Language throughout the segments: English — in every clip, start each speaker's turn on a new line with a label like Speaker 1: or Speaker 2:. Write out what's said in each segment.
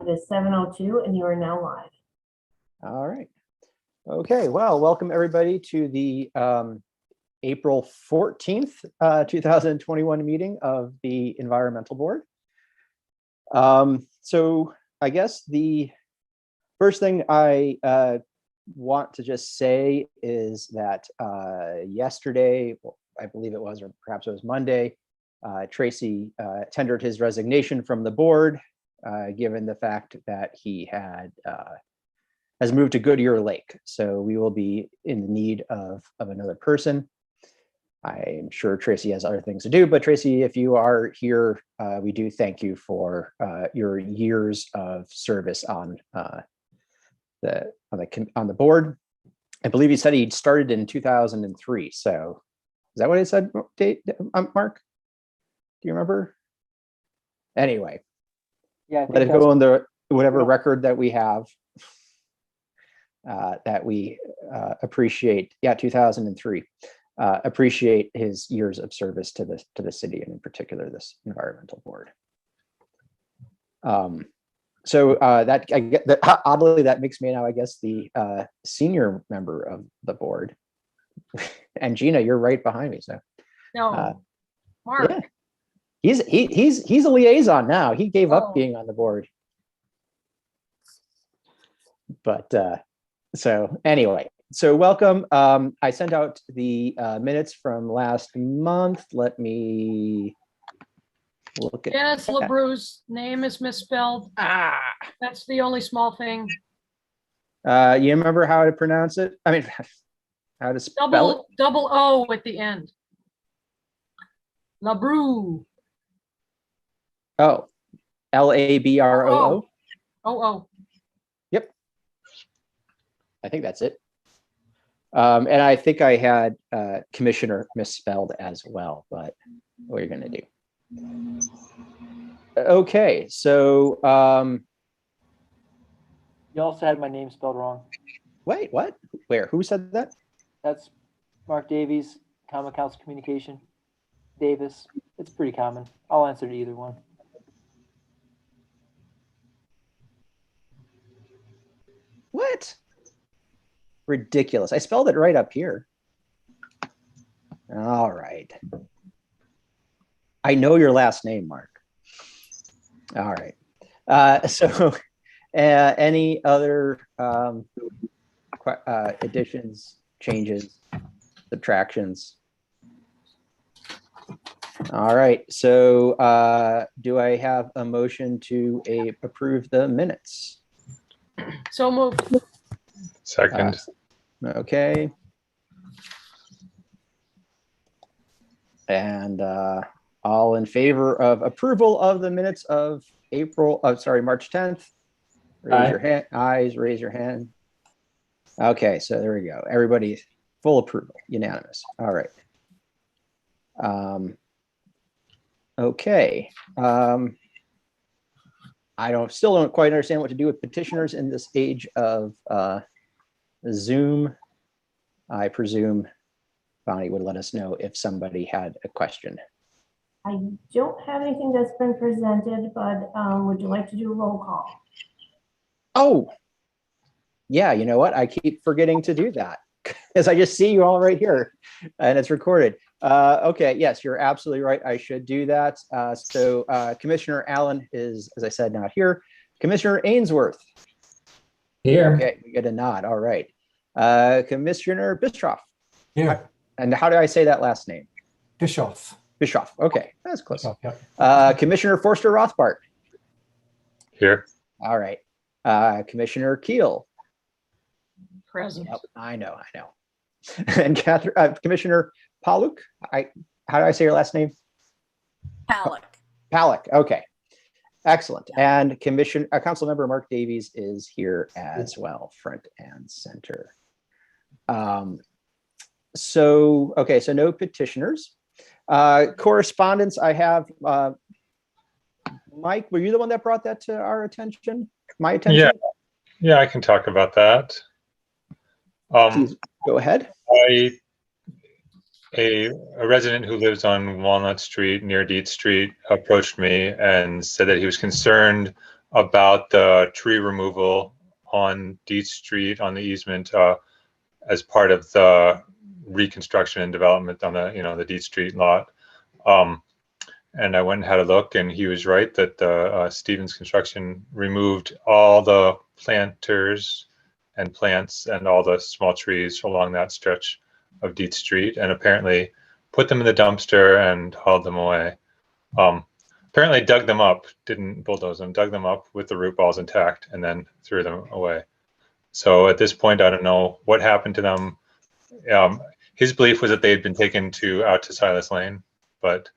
Speaker 1: It is 7:02 and you are now live.
Speaker 2: All right. Okay, well, welcome everybody to the April 14th, 2021 meeting of the Environmental Board. So I guess the first thing I want to just say is that yesterday, I believe it was, or perhaps it was Monday, Tracy tendered his resignation from the board, given the fact that he has moved to Goodyear Lake. So we will be in need of another person. I'm sure Tracy has other things to do, but Tracy, if you are here, we do thank you for your years of service on the board. I believe he said he started in 2003. So is that what he said, Mark? Do you remember? Anyway,
Speaker 3: yeah,
Speaker 2: let it go on the whatever record that we have. That we appreciate. Yeah, 2003. Appreciate his years of service to the city, and in particular this environmental board. So that I get that oddly that makes me now, I guess, the senior member of the board. And Gina, you're right behind me. So
Speaker 4: no, Mark.
Speaker 2: Yeah. He's a liaison now. He gave up being on the board. But so anyway, so welcome. I sent out the minutes from last month. Let me look at
Speaker 4: Dennis LeBrue's name is misspelled. That's the only small thing.
Speaker 2: You remember how to pronounce it? I mean, how to spell it?
Speaker 4: Double O at the end. LeBrue.
Speaker 2: Oh, Labroo.
Speaker 4: Oh.
Speaker 2: Yep. I think that's it. And I think I had commissioner misspelled as well, but what are you going to do? Okay, so
Speaker 3: you also had my name spelled wrong.
Speaker 2: wait, what? Where? Who said that?
Speaker 3: That's Mark Davies, Common Council Communication. Davis. It's pretty common. I'll answer to either one.
Speaker 2: What? Ridiculous. I spelled it right up here. All right. I know your last name, Mark. All right. So any other additions, changes, subtractions? All right. So do I have a motion to approve the minutes?
Speaker 4: So moved.
Speaker 5: Second.
Speaker 2: Okay. And all in favor of approval of the minutes of March 10th? Raise your hand. Ayes, raise your hand. Okay, so there we go. Everybody full approval, unanimous. All right. Okay. I still don't quite understand what to do with petitioners in this age of Zoom. I presume Bonnie would let us know if somebody had a question.
Speaker 1: I don't have anything that's been presented, but would you like to do a roll call?
Speaker 2: Oh, yeah, you know what? I keep forgetting to do that because I just see you all right here and it's recorded. Okay, yes, you're absolutely right. I should do that. So Commissioner Allen is, as I said, not here. Commissioner Ainsworth.
Speaker 6: Here.
Speaker 2: Okay, we get a nod. All right. Commissioner Bischoff.
Speaker 6: Here.
Speaker 2: And how do I say that last name?
Speaker 6: Bischoff.
Speaker 2: Bischoff. Okay, that's close.
Speaker 6: Bischoff, yep.
Speaker 2: Commissioner Forster Rothbart.
Speaker 5: Here.
Speaker 2: All right. Commissioner Keel.
Speaker 4: Present.
Speaker 2: Yep, I know. And Commissioner Paluk. How do I say your last name? Palak. Okay. Excellent. And Council Member Mark Davies is here as well, front and center. So no petitioners. Correspondence, I have, Mike, were you the one that brought that to our attention? My attention?
Speaker 5: Yeah, I can talk about that.
Speaker 2: Please go ahead.
Speaker 5: A resident who lives on Walnut Street near Deet Street approached me and said that he was concerned about the tree removal on Deet Street on the easement as part of the reconstruction and development on the, the Deet Street lot. And I went and had a look, and he was right that Stevens Construction removed all the planters and plants and all the small trees along that stretch of Deet Street, and apparently put them in the dumpster and hauled them away. Apparently dug them up, didn't bulldoze them, dug them up with the root balls intact, and then threw them away. So at this point, I don't know what happened to them. His belief was that they had been taken out to Silas Lane, but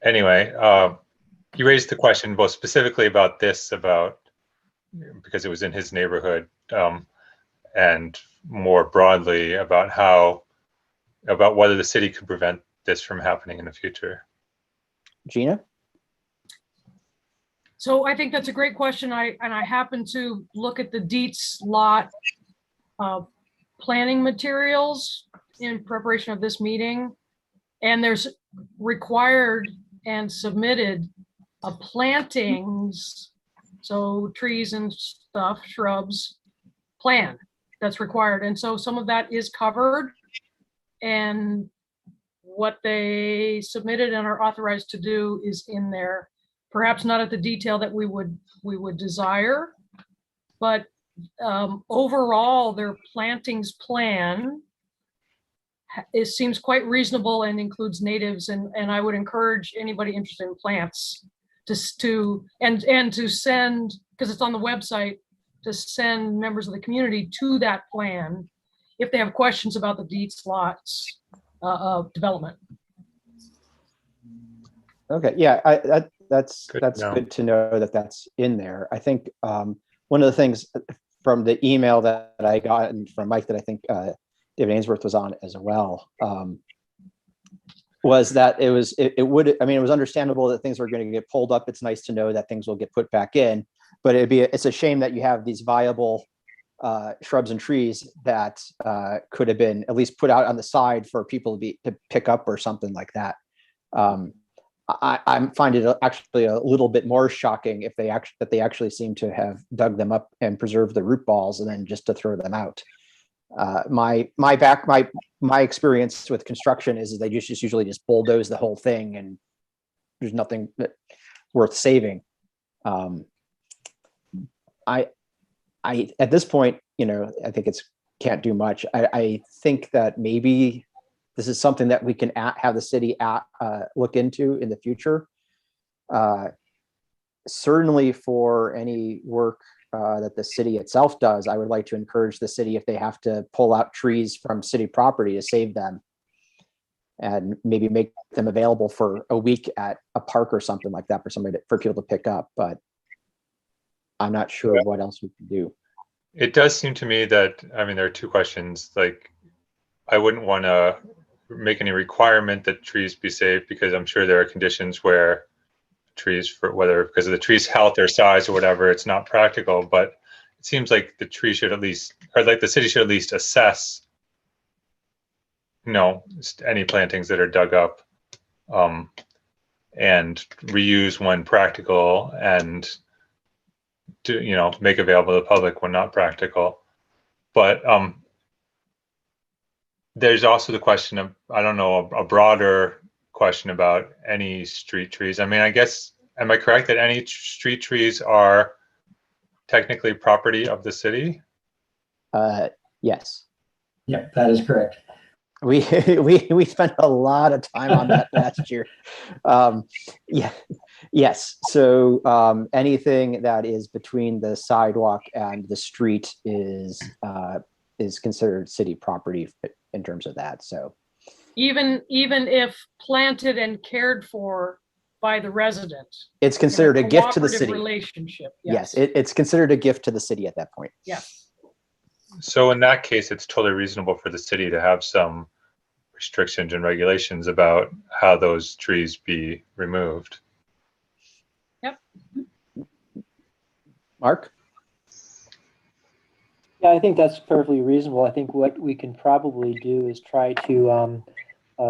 Speaker 5: anyway, you raised the question both specifically about this, because it was in his neighborhood, and more broadly about whether the city could prevent this from happening in the future.
Speaker 2: Gina?
Speaker 4: So I think that's a great question. I happened to look at the Dietz lot planning materials in preparation of this meeting. And there's required and submitted plantings, so trees and stuff, shrubs, plan that's required. And so some of that is covered, and what they submitted and are authorized to do is in there. Perhaps not at the detail that we would desire, but overall their plantings plan seems quite reasonable and includes natives, and I would encourage anybody interested in plants to send, because it's on the website, to send members of the community to that plan if they have questions about the Dietz lots development.
Speaker 2: Okay, yeah, that's
Speaker 5: Good
Speaker 2: good
Speaker 5: to know.
Speaker 2: good to know that that's in there. I think one of the things from the email that I got and from Mike that I think David Ainsworth was on as well, was that it was understandable that things were going to get pulled up. It's nice to know that things will get put back in, but it's a shame that you have these viable shrubs and trees that could have been at least put out on the side for people to pick up or something like that. I find it actually a little bit more shocking if they actually seem to have dug them up and preserved the root balls and then just to throw them out. My experience with construction is they just usually just bulldoze the whole thing and there's nothing worth saving. I at this point, I think can't do much. I think that maybe this is something that we can have the city look into in the future. Certainly for any work that the city itself does, I would like to encourage the city, if they have to pull out trees from city property, to save them and maybe make them available for a week at a park or something like that for people to pick up. But I'm not sure what else we can do.
Speaker 5: It does seem to me that, there are two questions. Like, I wouldn't want to make any requirement that trees be saved, because I'm sure there are conditions where trees, whether because of the tree's health or size or whatever, it's not practical. But it seems like the city should at least assess, any plantings that are dug up, and reuse when practical, and make available to the public when not practical. But there's also the question of, a broader question about any street trees. I guess, am I correct that any street trees are technically property of the city?
Speaker 2: Yes.
Speaker 6: Yep, that is correct.
Speaker 2: We spent a lot of time on that last year. Yes. So anything that is between the sidewalk and the street is considered city property in terms of that. So
Speaker 4: Even if planted and cared for by the resident.
Speaker 2: it's considered a gift to the
Speaker 4: Cooperative
Speaker 2: city.
Speaker 4: relationship.
Speaker 2: Yes, it's considered a gift to the city at that point.
Speaker 4: Yes.
Speaker 5: So in that case, it's totally reasonable for the city to have some restrictions and regulations about how those trees be removed.
Speaker 4: Yep.
Speaker 2: Mark?
Speaker 3: Yeah, I think that's perfectly reasonable. I think what we can probably do is try to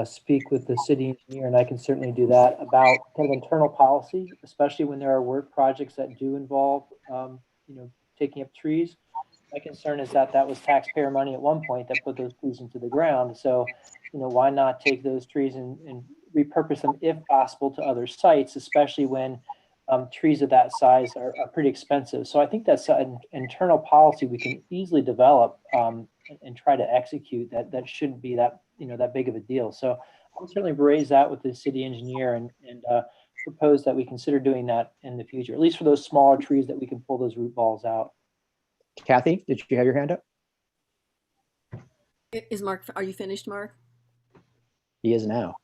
Speaker 3: speak with the city engineer, and I can certainly do that, about kind of internal policy, especially when there are work projects that do involve, taking up trees. My concern is that that was taxpayer money at one point that put those trees into the ground. So, why not take those trees and repurpose them if possible to other sites, especially when trees of that size are pretty expensive. So I think that's an internal policy we can easily develop and try to execute. That shouldn't be that that big of a deal. So I'll certainly raise that with the city engineer and propose that we consider doing that in the future, at least for those smaller trees that we can pull those root balls out.
Speaker 2: Kathy, did you have your hand up?
Speaker 7: Is Mark, are you finished, Mark?
Speaker 2: He is now.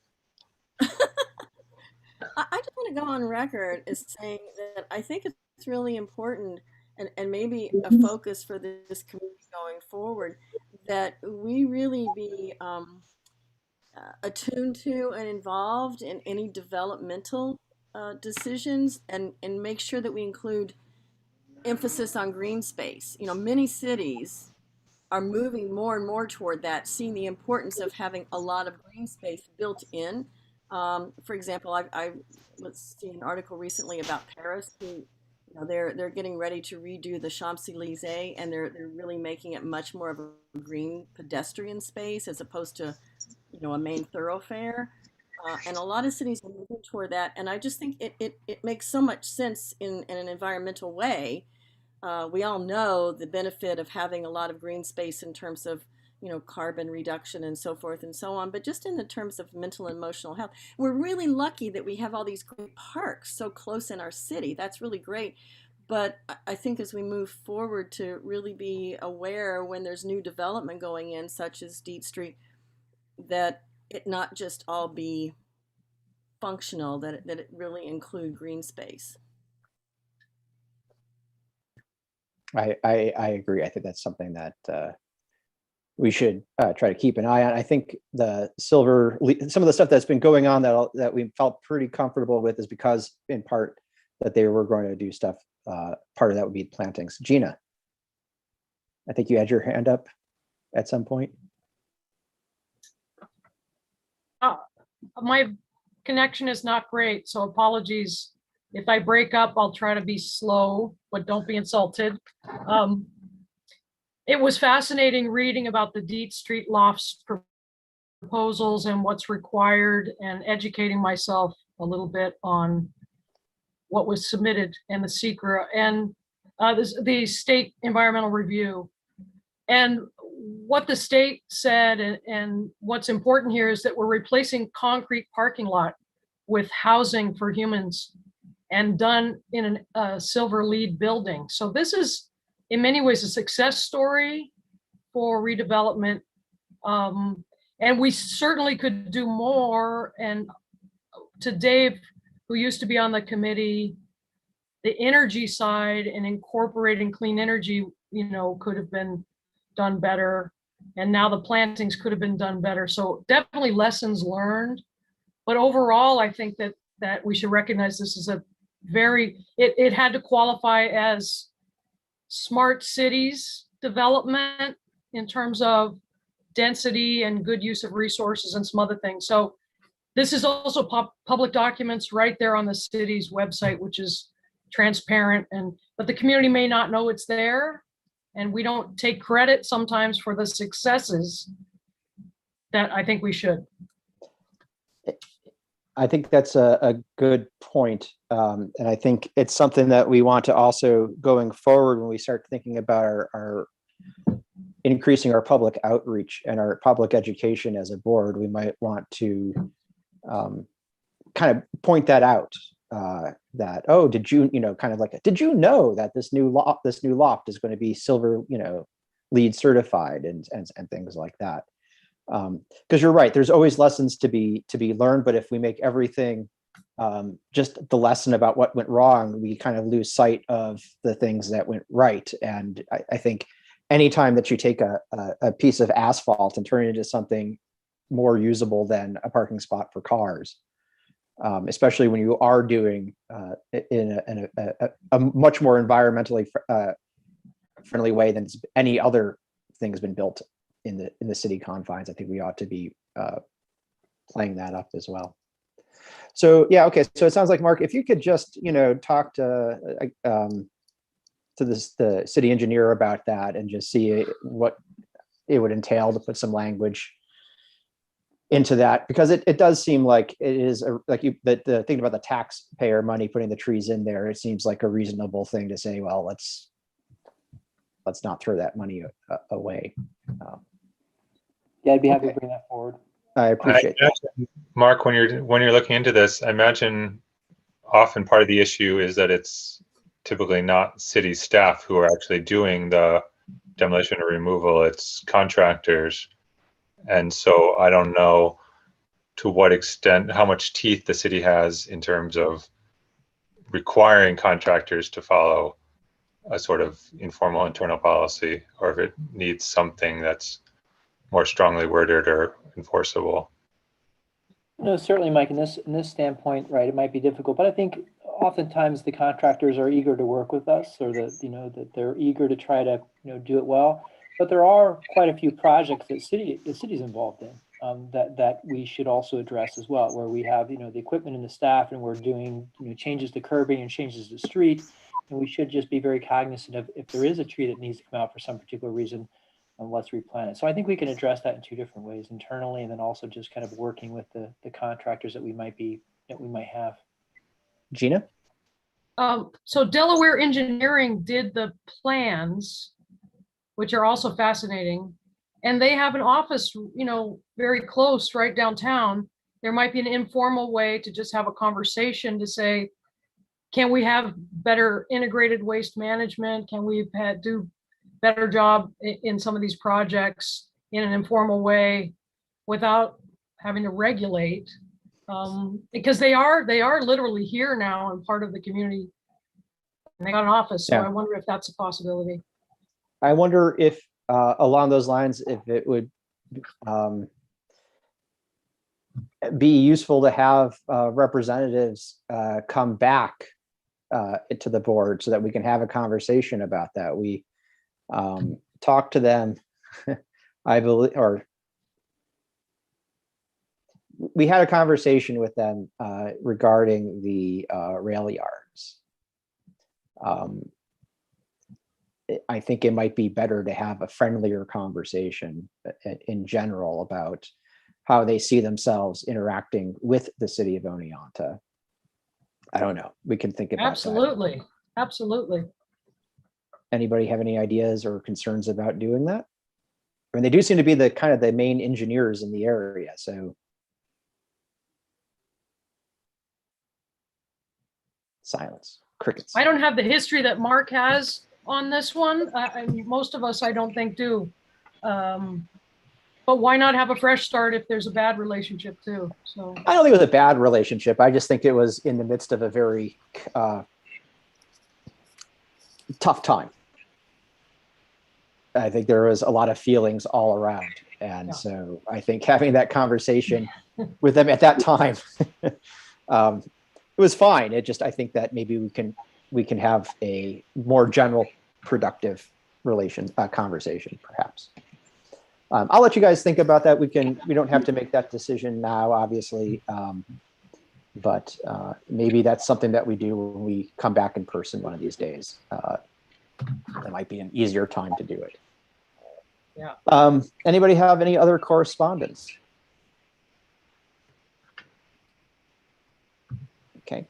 Speaker 7: I just want to go on record as saying that I think it's really important and maybe a focus for this community going forward, that we really be attuned to and involved in any developmental decisions and make sure that we include emphasis on green space. Many cities are moving more and more toward that, seeing the importance of having a lot of green space built in. For example, I was seeing an article recently about Paris, who they're getting ready to redo the Champs-Élysées, and they're really making it much more of a green pedestrian space as opposed to a main thoroughfare. And a lot of cities are moving toward that, and I just think it makes so much sense in an environmental way. We all know the benefit of having a lot of green space in terms of carbon reduction and so forth and so on, but just in the terms of mental and emotional health, we're really lucky that we have all these great parks so close in our city. That's really great. But I think as we move forward to really be aware when there's new development going in, such as Deet Street, that it not just all be functional, that it really include green space.
Speaker 2: I agree. I think that's something that we should try to keep an eye on. I think some of the stuff that's been going on that we felt pretty comfortable with is because, in part, that they were going to do stuff. Part of that would be plantings. Gina, I think you had your hand up at some point.
Speaker 4: My connection is not great, so apologies. If I break up, I'll try to be slow, but don't be insulted. It was fascinating reading about the Deet Street Lofts proposals and what's required, and educating myself a little bit on what was submitted and the secret and the state environmental review. And what the state said, and what's important here, is that we're replacing concrete parking lot with housing for humans, and done in a silver LEED building. So this is in many ways a success story for redevelopment. And we certainly could do more. And to Dave, who used to be on the committee, the energy side and incorporating clean energy, could have been done better. And now the plantings could have been done better. So definitely lessons learned. But overall, I think that we should recognize this is it had to qualify as smart cities development in terms of density and good use of resources and some other things. So this is also public documents right there on the city's website, which is transparent, but the community may not know it's there, and we don't take credit sometimes for the successes that I think we should.
Speaker 2: I think that's a good point. And I think it's something that we want to also, going forward, when we start thinking about our increasing our public outreach and our public education as a board, we might want to kind of point that out, that, oh, did you know that this new loft is going to be silver, LEED certified and things like that. Because you're right, there's always lessons to be learned, but if we make everything just the lesson about what went wrong, we kind of lose sight of the things that went right. And I think anytime that you take a piece of asphalt and turn it into something more usable than a parking spot for cars, especially when you are doing in a much more environmentally friendly way than any other thing has been built in the city confines, I think we ought to be playing that up as well. So yeah, okay. So it sounds like, Mark, if you could just, talk to the city engineer about that and just see what it would entail to put some language into that, because it does seem like it is the thing about the taxpayer money putting the trees in there. It seems like a reasonable thing to say, well, let's not throw that money away.
Speaker 3: Yeah, I'd be happy
Speaker 2: Okay.
Speaker 3: to bring that forward.
Speaker 2: I appreciate that.
Speaker 5: Mark, when you're looking into this, I imagine often part of the issue is that it's typically not city staff who are actually doing the demolition or removal, it's contractors. And so I don't know to what extent, how much teeth the city has in terms of requiring contractors to follow a sort of informal internal policy, or if it needs something that's more strongly worded or enforceable.
Speaker 3: No, certainly, Mike, in this standpoint, right, it might be difficult, but I think oftentimes the contractors are eager to work with us, or that they're eager to try to, do it well. But there are quite a few projects that the city's involved in that we should also address as well, where we have, the equipment and the staff, and we're doing, changes to curbing and changes to street. And we should just be very cognizant of if there is a tree that needs to come out for some particular reason, let's replant it. So I think we can address that in two different ways, internally, and then also just kind of working with the contractors that we might have.
Speaker 2: Gina?
Speaker 4: So Delaware Engineering did the plans, which are also fascinating. And they have an office, very close right downtown. There might be an informal way to just have a conversation to say, can we have better integrated waste management? Can we do better job in some of these projects in an informal way without having to regulate? Because they are literally here now and part of the community. And they got an office, so
Speaker 2: Yeah.
Speaker 4: I wonder if that's a possibility.
Speaker 2: I wonder if along those lines, if it would be useful to have representatives come back to the board so that we can have a conversation about that. We talk to them, I believe, or we had a conversation with them regarding the rail yards. I think it might be better to have a friendlier conversation in general about how they see themselves interacting with the city of Oneonta. I don't know. We can think about
Speaker 4: Absolutely. Absolutely.
Speaker 2: Anybody have any ideas or concerns about doing that? I mean, they do seem to be the kind of the main engineers in the area, so. Silence, crickets.
Speaker 4: I don't have the history that Mark has on this one. Most of us, I don't think, do. But why not have a fresh start if there's a bad relationship too? So
Speaker 2: I don't think it was a bad relationship. I just think it was in the midst of a very tough time. I think there was a lot of feelings all around. And
Speaker 4: Yeah.
Speaker 2: so I think having that conversation with them at that time, it was fine. It just, I think that maybe we can have a more general productive conversation perhaps. I'll let you guys think about that. We don't have to make that decision now, obviously. But maybe that's something that we do when we come back in person one of these days. That might be an easier time to do it.
Speaker 4: Yeah.
Speaker 2: Anybody have any other correspondence? Okay.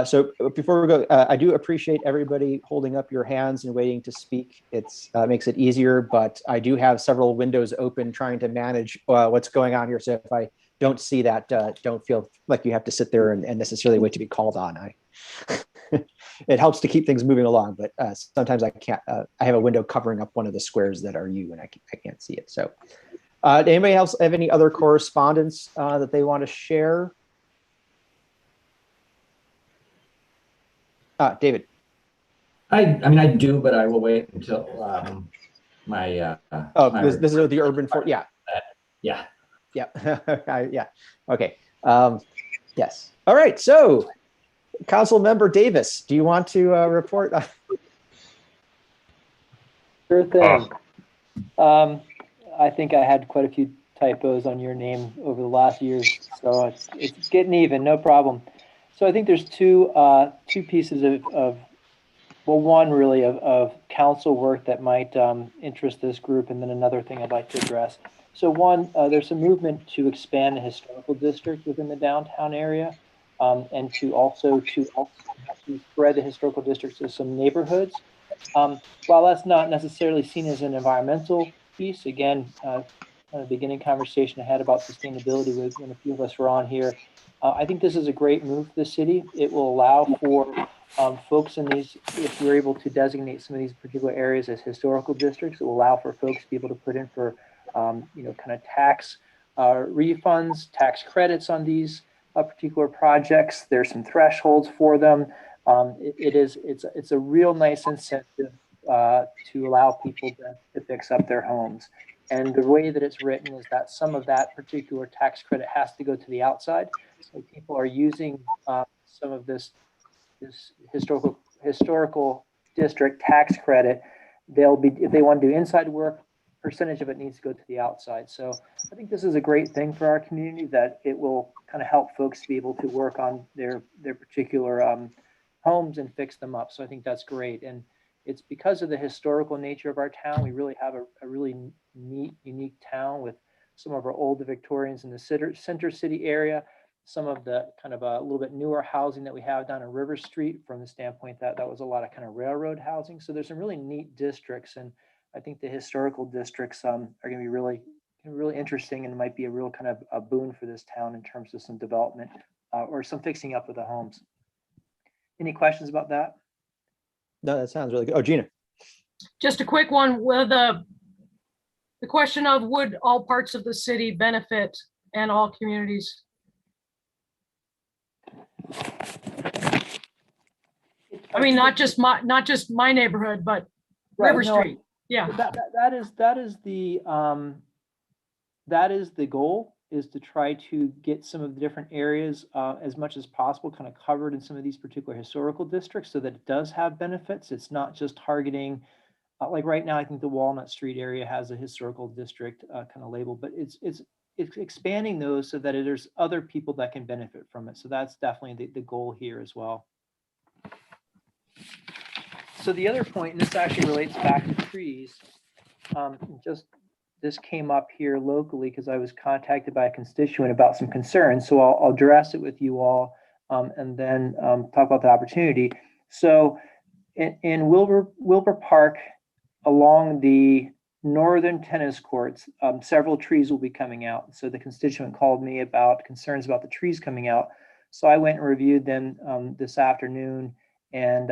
Speaker 2: So before we go, I do appreciate everybody holding up your hands and waiting to speak. It's makes it easier, but I do have several windows open trying to manage what's going on here. So if I don't see that, don't feel like you have to sit there and necessarily wait to be called on. It helps to keep things moving along, but sometimes I can't. I have a window covering up one of the squares that are you, and I can't see it. So anybody else have any other correspondence that they want to share? David.
Speaker 6: I mean, I do, but I will wait until my.
Speaker 2: This is the urban for. Yeah.
Speaker 6: Yeah.
Speaker 2: Yeah. Yeah. Okay. Yes. All right. So, Council Member Davis, do you want to report?
Speaker 3: Sure thing. I think I had quite a few typos on your name over the last years, so it's getting even, no problem. So I think there's two pieces of well, one really of council work that might interest this group, and then another thing I'd like to address. So one, there's a movement to expand the historical district within the downtown area, and to also spread the historical district to some neighborhoods. While that's not necessarily seen as an environmental piece, again, kind of beginning conversation I had about sustainability with when a few of us were on here, I think this is a great move for the city. It will allow for folks in these, if we're able to designate some of these particular areas as historical districts, it will allow for folks to be able to put in for, kind of tax refunds, tax credits on these particular projects. There's some thresholds for them. It's a real nice incentive to allow people to fix up their homes. And the way that it's written is that some of that particular tax credit has to go to the outside. So people are using some of this historical district tax credit. They'll be, if they want to do inside work, percentage of it needs to go to the outside. So I think this is a great thing for our community, that it will kind of help folks be able to work on their particular homes and fix them up. So I think that's great. And it's because of the historical nature of our town. We really have a really neat, unique town with some of our older Victorians in the center city area, some of the kind of a little bit newer housing that we have down on River Street, from the standpoint that that was a lot of kind of railroad housing. So there's some really neat districts, and I think the historical districts are going to be really interesting, and might be a real kind of a boon for this town in terms of some development or some fixing up of the homes. Any questions about that?
Speaker 2: No, that sounds really good. Oh, Gina.
Speaker 4: Just a quick one with the question of, would all parts of the city benefit and all communities? I mean, not just my neighborhood, but River Street. Yeah.
Speaker 3: That is the goal, is to try to get some of the different areas as much as possible kind of covered in some of these particular historical districts, so that it does have benefits. It's not just targeting, like right now, I think the Walnut Street area has a historical district kind of label, but it's expanding those so that there's other people that can benefit from it. So that's definitely the goal here as well. So the other point, and this actually relates back to trees, this came up here locally because I was contacted by a constituent about some concerns. So I'll address it with you all and then talk about the opportunity. So in Wilbur Park, along the northern tennis courts, several trees will be coming out. So the constituent called me about concerns about the trees coming out. So I went and reviewed them this afternoon, and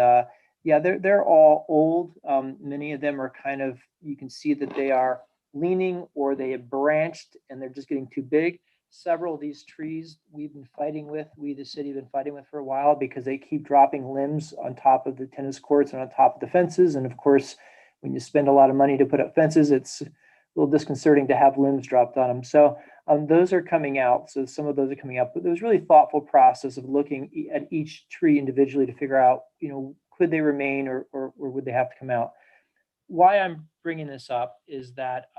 Speaker 3: yeah, they're all old. Many of them are kind of, you can see that they are leaning or they have branched and they're just getting too big. Several of these trees we've been fighting with, the city have been fighting with for a while, because they keep dropping limbs on top of the tennis courts and on top of the fences. And of course, when you spend a lot of money to put up fences, it's a little disconcerting to have limbs dropped on them. So those are coming out. So some of those are coming out, but there was really thoughtful process of looking at each tree individually to figure out, could they remain or would they have to come out? Why I'm bringing this up is that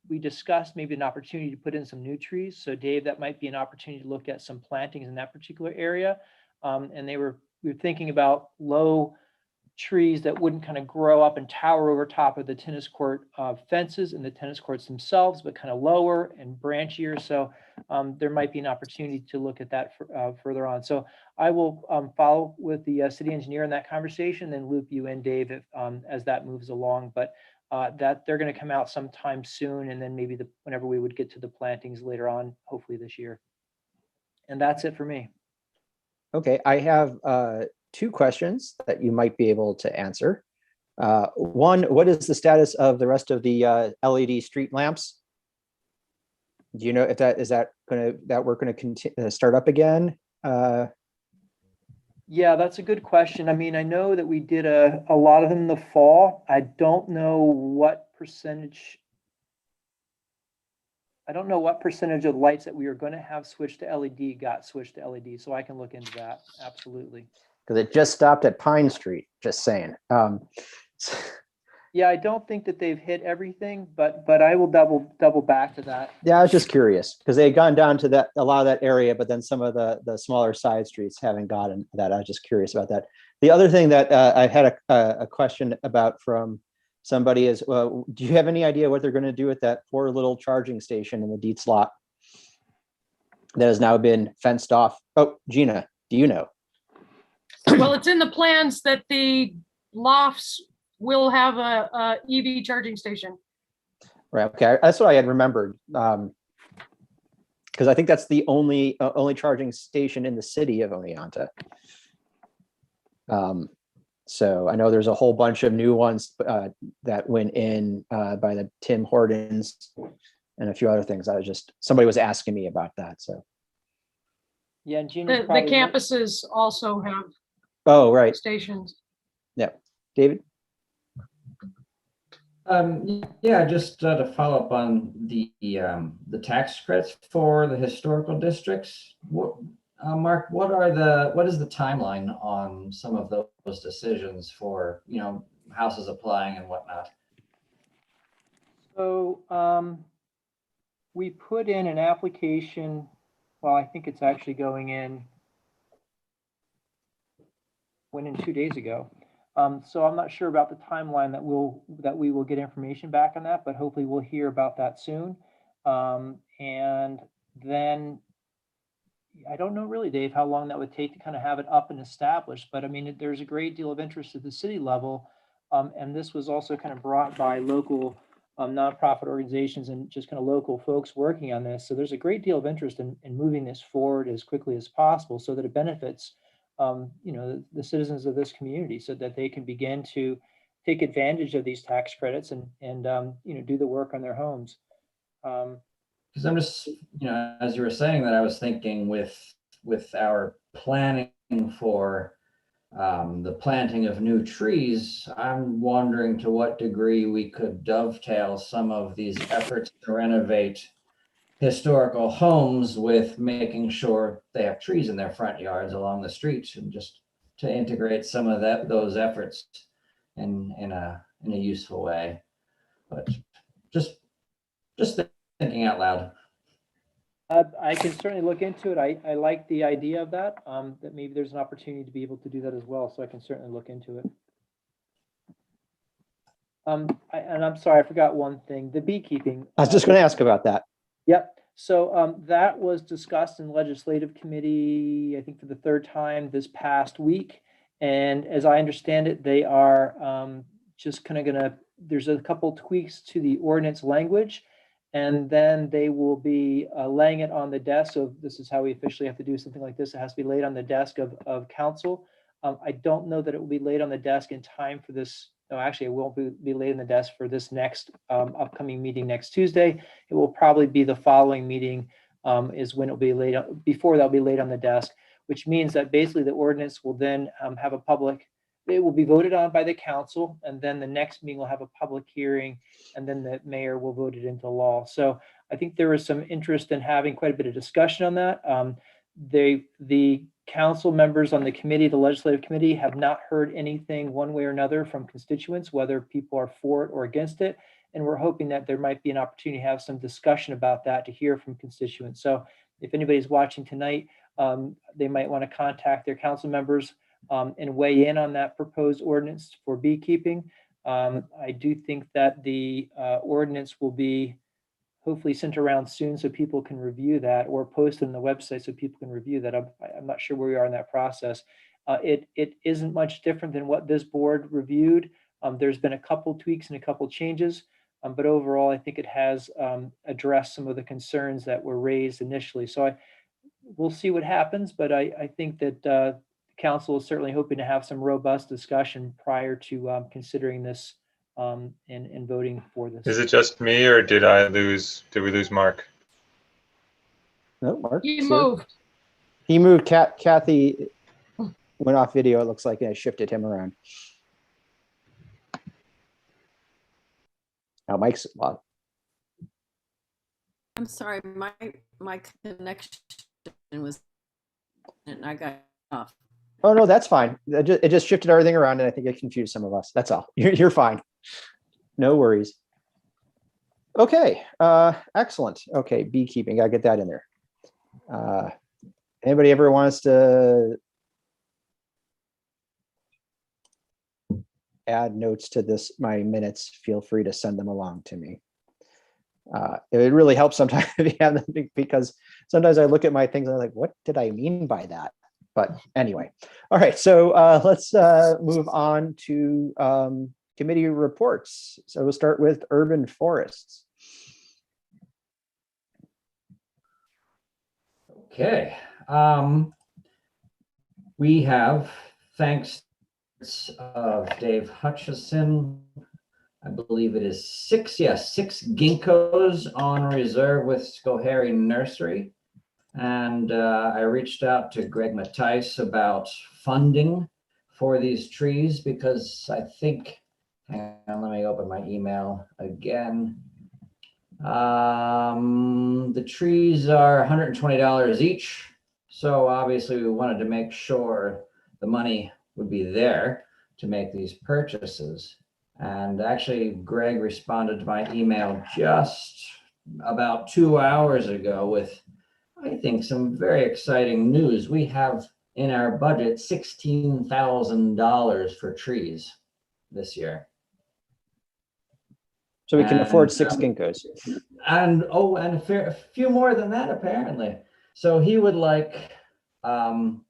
Speaker 3: we discussed maybe an opportunity to put in some new trees. So Dave, that might be an opportunity to look at some plantings in that particular area. And we were thinking about low trees that wouldn't kind of grow up and tower over top of the tennis court fences and the tennis courts themselves, but kind of lower and branchier. So there might be an opportunity to look at that further on. So I will follow with the city engineer in that conversation, then loop you in, Dave, as that moves along. But that they're going to come out sometime soon, and then maybe whenever we would get to the plantings later on, hopefully this year. And that's it for me.
Speaker 2: Okay, I have two questions that you might be able to answer. One, what is the status of the rest of the LED street lamps? Do you know if that we're going to start up again?
Speaker 3: Yeah, that's a good question. I mean, I know that we did a lot of them in the fall. I don't know what percentage. I don't know what percentage of lights that we are going to have switched to LED got switched to LED. So I can look into that. Absolutely.
Speaker 2: Because it just stopped at Pine Street, just saying.
Speaker 3: Yeah, Yeah, I don't think that they've hit everything, but I will double back to that.
Speaker 2: Yeah, I was just curious because they had gone down to a lot of that area, but then some of the smaller side streets haven't gotten that. I was just curious about that. The other thing that I had a question about from somebody is, do you have any idea what they're going to do with that poor little charging station in the Dietz lot that has now been fenced off? Oh, Gina, do you know?
Speaker 4: Well, it's in the plans that the lofts will have a EV charging station.
Speaker 2: Right. Okay. That's what I had remembered. Because I think that's the only charging station in the city of Oneonta. So I know there's a whole bunch of new ones that went in by the Tim Hortons and a few other things. Somebody was asking me about that. So.
Speaker 3: Yeah, and Gina's
Speaker 4: The
Speaker 3: probably
Speaker 4: campuses also have
Speaker 2: Oh, right.
Speaker 4: stations.
Speaker 2: Yeah. David?
Speaker 6: Yeah, just to follow up on the tax credits for the historical districts. Mark, what is the timeline on some of those decisions for, houses applying and whatnot?
Speaker 3: So we put in an application. Well, I think it's actually went in 2 days ago. So I'm not sure about the timeline that we will get information back on that, but hopefully we'll hear about that soon. And then I don't know really, Dave, how long that would take to kind of have it up and established, but I mean, there's a great deal of interest at the city level. And this was also kind of brought by local nonprofit organizations and just kind of local folks working on this. So there's a great deal of interest in moving this forward as quickly as possible so that it benefits the citizens of this community so that they can begin to take advantage of these tax credits and do the work on their homes.
Speaker 6: Because I'm just, as you were saying that, I was thinking with our planning for the planting of new trees, I'm wondering to what degree we could dovetail some of these efforts to renovate historical homes with making sure they have trees in their front yards along the streets, and just to integrate some of those efforts in a useful way. But just thinking out loud.
Speaker 3: I can certainly look into it. I like the idea of that, that maybe there's an opportunity to be able to do that as well. So I can certainly look into it. And I'm sorry, I forgot one thing, the beekeeping.
Speaker 2: I was just going to ask about that.
Speaker 3: Yep. So that was discussed in legislative committee, I think for the third time this past week. And as I understand it, they are just kind of there's a couple tweaks to the ordinance language, and then they will be laying it on the desk. So this is how we officially have to do something like this. It has to be laid on the desk of council. I don't know that it will be laid on the desk in time for this. No, actually, it won't be laid on the desk for this next upcoming meeting next Tuesday. It will probably be the following meeting is when it'll be laid on, before that'll be laid on the desk, which means that basically the ordinance will then have a public, it will be voted on by the council, and then the next meeting will have a public hearing, and then the mayor will vote it into law. So I think there was some interest in having quite a bit of discussion on that. The council members on the committee, the legislative committee, have not heard anything one way or another from constituents, whether people are for it or against it. And we're hoping that there might be an opportunity to have some discussion about that, to hear from constituents. So if anybody's watching tonight, they might want to contact their council members and weigh in on that proposed ordinance for beekeeping. I do think that the ordinance will be hopefully sent around soon so people can review that, or posted on the website so people can review that. I'm not sure where we are in that process. It isn't much different than what this board reviewed. There's been a couple tweaks and a couple changes, but overall, I think it has addressed some of the concerns that were raised initially. So we'll see what happens, but I think that council is certainly hoping to have some robust discussion prior to considering this and voting for this.
Speaker 5: Is it just me, or did we lose Mark?
Speaker 2: No, Mark.
Speaker 4: He
Speaker 2: Sue?
Speaker 4: moved.
Speaker 2: He moved. Kathy went off video. It looks like, and I shifted him around. Now Mike's on.
Speaker 7: I'm sorry, my connection was, and I got off.
Speaker 2: Oh no, that's fine. It just shifted everything around, and I think it confused some of us. That's all. You're fine. No worries. Okay, excellent. Okay, beekeeping, gotta get that in there. Anybody ever wants to add notes to this, my minutes, feel free to send them along to me. It really helps sometimes if you have them, because sometimes I look at my things and I'm like, what did I mean by that? But anyway, all right, so let's move on to committee reports. So we'll start with urban forests.
Speaker 6: Okay. We have, thanks of Dave Hutchison, I believe it is six ginkgos on reserve with Schoharie Nursery. And I reached out to Greg Mattice about funding for these trees because I think, hang on, let me open my email again. The trees are $120 each. So obviously we wanted to make sure the money would be there to make these purchases. And actually, Greg responded to my email just about 2 hours ago with, I think, some very exciting news. We have in our budget $16,000 for trees this year.
Speaker 2: So we can afford 6 ginkgos.
Speaker 6: And a few more than that, apparently. So he would like, in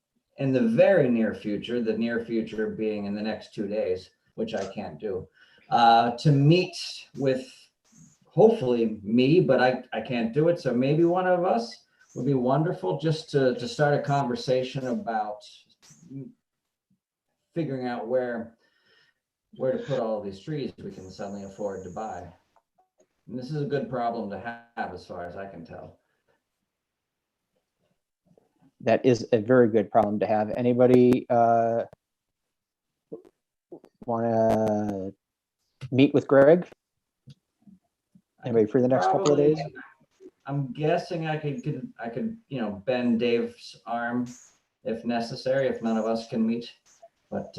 Speaker 6: the very near future, the near future being in the next 2 days, which I can't do, to meet with hopefully me, but I can't do it. So maybe one of us would be wonderful, just to start a conversation about figuring out where to put all of these trees we can suddenly afford to buy. And this is a good problem to have as far as I can tell.
Speaker 2: That is a very good problem to have. Anybody want to meet with Greg? Anybody for the next couple of days?
Speaker 6: I'm guessing I could bend Dave's arm if necessary, if none of us can meet. But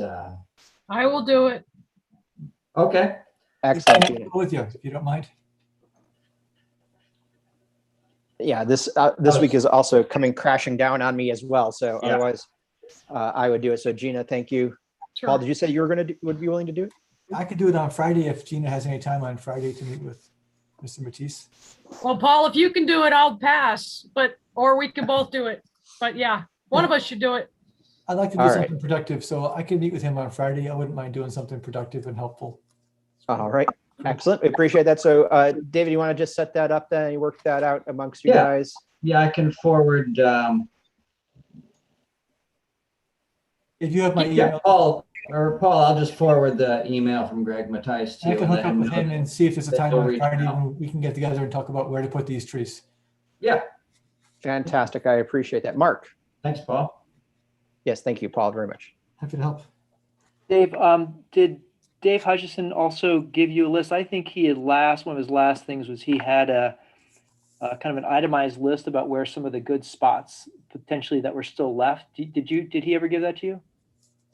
Speaker 4: I will do it.
Speaker 6: okay.
Speaker 2: Excellent.
Speaker 8: With you, if you don't mind.
Speaker 2: Yeah, this week is also coming crashing down on me as well. So
Speaker 6: Yeah.
Speaker 2: otherwise, I would do it. So Gina, thank you.
Speaker 4: Sure.
Speaker 2: Paul, did you say you were would be willing to do it?
Speaker 8: I could do it on Friday if Gina has any time on Friday to meet with Mr. Matisse.
Speaker 4: Well, Paul, if you can do it, I'll pass, or we can both do it. But yeah, one of us should do it.
Speaker 8: I'd like to do
Speaker 2: All
Speaker 8: something productive, so I can meet with him on Friday. I wouldn't mind doing something productive and helpful.
Speaker 2: All right. Excellent. We appreciate that. So David, you want to just set that up then? You work that out amongst you guys?
Speaker 6: Yeah, I can forward.
Speaker 8: If you have my
Speaker 6: Yeah,
Speaker 8: email,
Speaker 6: Paul, I'll just forward the email from Greg Mattice to
Speaker 8: I
Speaker 6: you.
Speaker 8: can hook up with him and see if there's a time
Speaker 6: He'll
Speaker 8: on
Speaker 6: reach
Speaker 8: Friday
Speaker 6: out.
Speaker 8: when we can get together and talk about where to put these trees.
Speaker 6: Yeah,
Speaker 2: Fantastic. I appreciate that. Mark.
Speaker 6: thanks, Paul.
Speaker 2: Yes, thank you, Paul, very much.
Speaker 8: Happy to help.
Speaker 3: Dave, did Dave Hutchison also give you a list? I think he had one of his last things was he had a kind of an itemized list about where some of the good spots potentially that were still left. Did he ever give that to you?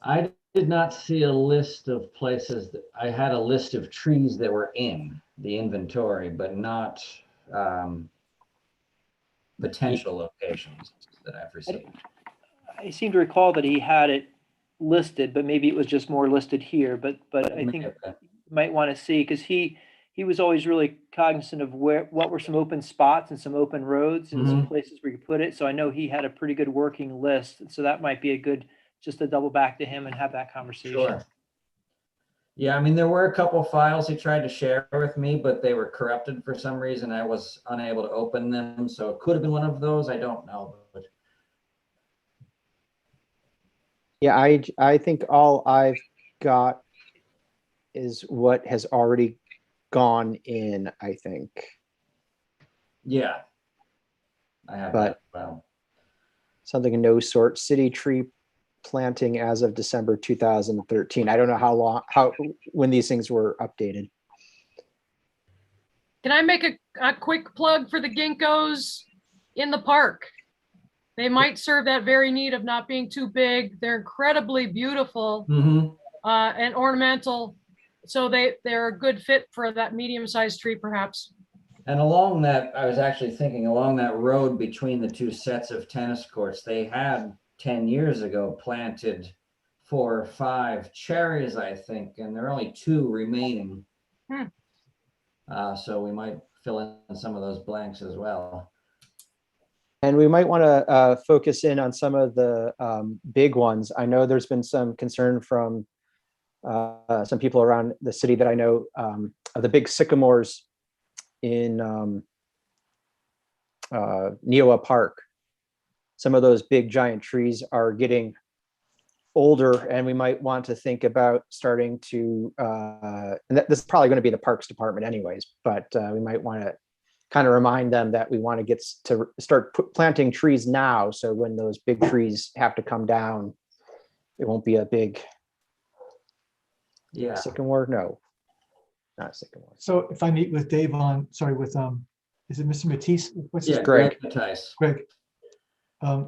Speaker 6: I did not see a list of places I had a list of trees that were in the inventory, but not potential locations that I've received.
Speaker 3: I seem to recall that he had it listed, but maybe it was just more listed here. But I think you might want to see, because he was always really cognizant of what were some open spots and some open roads and some places where you could put it. So I know he had a pretty good working list. So that might be a good, just to double back to him and have that conversation.
Speaker 6: Sure. Yeah, I mean, there were a couple files he tried to share with me, but they were corrupted for some reason. I was unable to open them. So it could have been one of those. I don't know. But
Speaker 2: Yeah, I think all I've got is what has already gone in, I think.
Speaker 6: yeah, I have
Speaker 2: But-
Speaker 6: that. Well,
Speaker 2: Something no sort city tree planting as of December 2013. I don't know when these things were updated.
Speaker 4: Can I make a quick plug for the ginkgos in the park? They might serve that very need of not being too big. They're incredibly beautiful and ornamental. So they're a good fit for that medium-sized tree, perhaps.
Speaker 6: And along that, I was actually thinking along that road between the two sets of tennis courts, they had 10 years ago planted 4 or 5 cherries, I think, and there are only 2 remaining. So we might fill in some of those blanks as well.
Speaker 2: And we might want to focus in on some of the big ones. I know there's been some concern from some people around the city that I know of the big sycamores in Neowa Park. Some of those big giant trees are getting older, and we might want to think about starting to, and this is probably going to be the Parks Department anyways, but we might want to kind of remind them that we want to get to start planting trees now. So when those big trees have to come down, it won't be a big sycamore. No, not sycamore.
Speaker 8: So if I meet with Dave on, sorry, with, is it Mr. Matisse? What's his?
Speaker 2: Greg.
Speaker 8: Greg.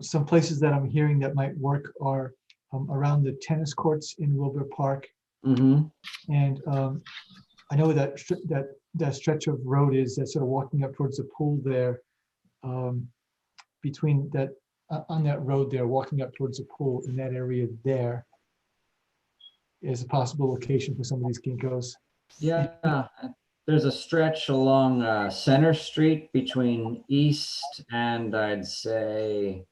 Speaker 8: Some places that I'm hearing that might work are around the tennis courts in Wilbur Park. And I know that that stretch of road is that sort of walking up towards the pool there, between that, on that road there, walking up towards the pool in that area there is a possible location for some of these ginkgos.
Speaker 6: Yeah, there's a stretch along Center Street between East and I'd say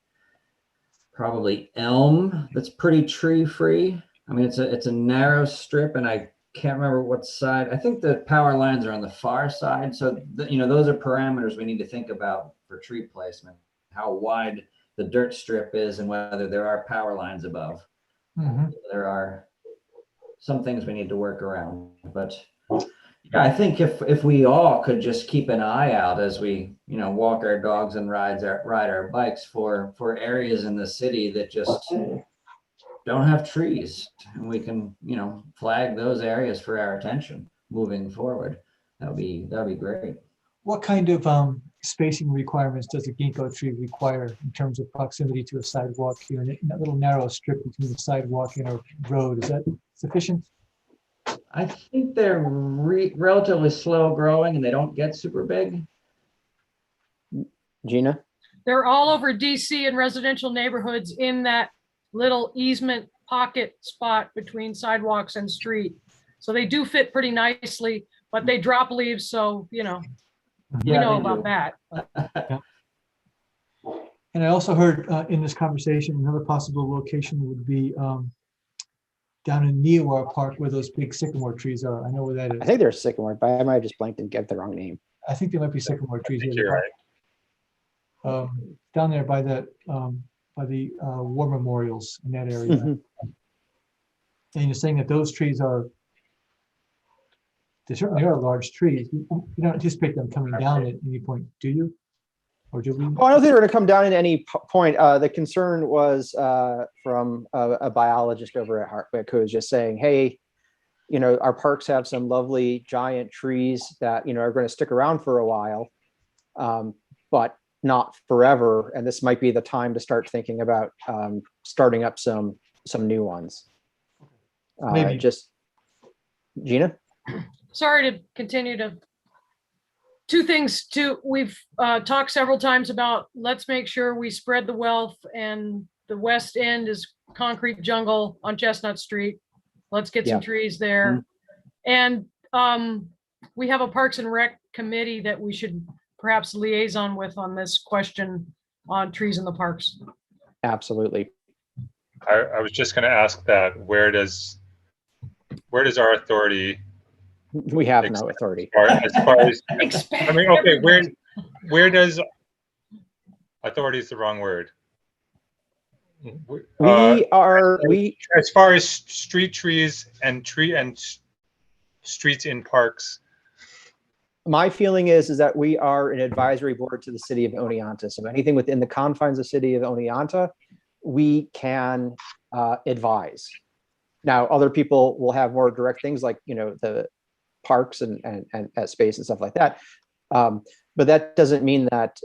Speaker 6: probably Elm that's pretty tree free. I mean, it's a narrow strip, and I can't remember what side. I think the power lines are on the far side. So, those are parameters we need to think about for tree placement, how wide the dirt strip is and whether there are power lines above. There are some things we need to work around, but yeah, I think if we all could just keep an eye out as we, walk our dogs and ride our bikes for areas in the city that just don't have trees, and we can, flag those areas for our attention moving forward. That'd be great.
Speaker 8: What kind of spacing requirements does a ginkgo tree require in terms of proximity to a sidewalk here in that little narrow strip between the sidewalk and a road? Is that sufficient?
Speaker 6: I think they're relatively slow growing and they don't get super big.
Speaker 2: Gina?
Speaker 4: They're all over DC and residential neighborhoods in that little easement pocket spot between sidewalks and street. So they do fit pretty nicely, but they drop leaves. So, we know about that.
Speaker 8: And I also heard in this conversation, another possible location would be down in Neowa Park where those big sycamore trees are. I know where that is.
Speaker 2: I think they're sycamore, but I might have just blanked and get the wrong name.
Speaker 8: I think there might be sycamore trees.
Speaker 5: You're right.
Speaker 8: Down there by that, by the war memorials in that area. And you're saying that those trees they certainly are large trees. You don't anticipate them coming down at any point, do you? Or do we?
Speaker 2: Oh, I don't think they're going to come down at any point. The concern was from a biologist over at Hartwick who was just saying, hey, our parks have some lovely giant trees that, are going to stick around for a while, but not forever. And this might be the time to start thinking about starting up some new ones.
Speaker 8: Maybe.
Speaker 2: Just Gina?
Speaker 4: Sorry to continue to. Two things too. We've talked several times about let's make sure we spread the wealth, and the west end is concrete jungle on Chestnut Street. Let's get some trees there. And we have a Parks and Rec committee that we should perhaps liaison with on this question on trees in the parks.
Speaker 2: Absolutely.
Speaker 5: I was just going to ask that, where does our authority?
Speaker 2: We have no authority.
Speaker 5: As far as, I mean, okay, where does authority is the wrong word.
Speaker 2: As
Speaker 5: far as street trees and streets in parks.
Speaker 2: My feeling is that we are an advisory board to the city of Oneonta. So anything within the confines of the city of Oneonta, we can advise. Now, other people will have more direct things like, the parks and space and stuff like that. But that doesn't mean that,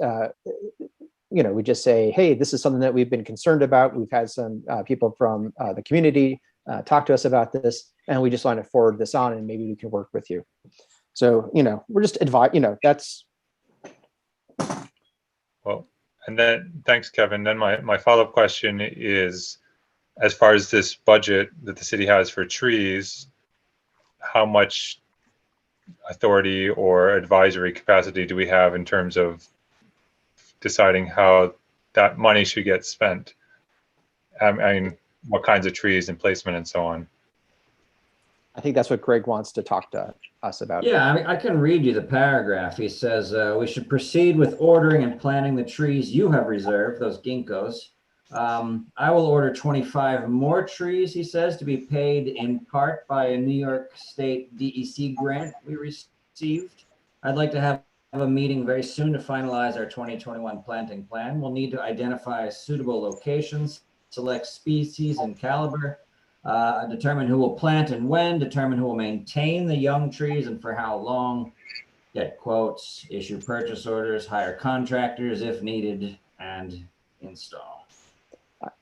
Speaker 2: we just say, hey, this is something that we've been concerned about. We've had some people from the community talk to us about this, and we just want to forward this on, and maybe we can work with you. So, we're just that's.
Speaker 5: Well, and then thanks, Kevin. Then my follow-up question is, as far as this budget that the city has for trees, how much authority or advisory capacity do we have in terms of deciding how that money should get spent? I mean, what kinds of trees and placement and so on.
Speaker 2: I think that's what Greg wants to talk to us about.
Speaker 6: Yeah, I mean, I can read you the paragraph. He says, we should proceed with ordering and planting the trees you have reserved, those ginkgos. I will order 25 more trees, he says, to be paid in part by a New York State DEC grant we received. I'd like to have a meeting very soon to finalize our 2021 planting plan. We'll need to identify suitable locations, select species and caliber, determine who will plant and when, determine who will maintain the young trees and for how long, get quotes, issue purchase orders, hire contractors if needed, and install.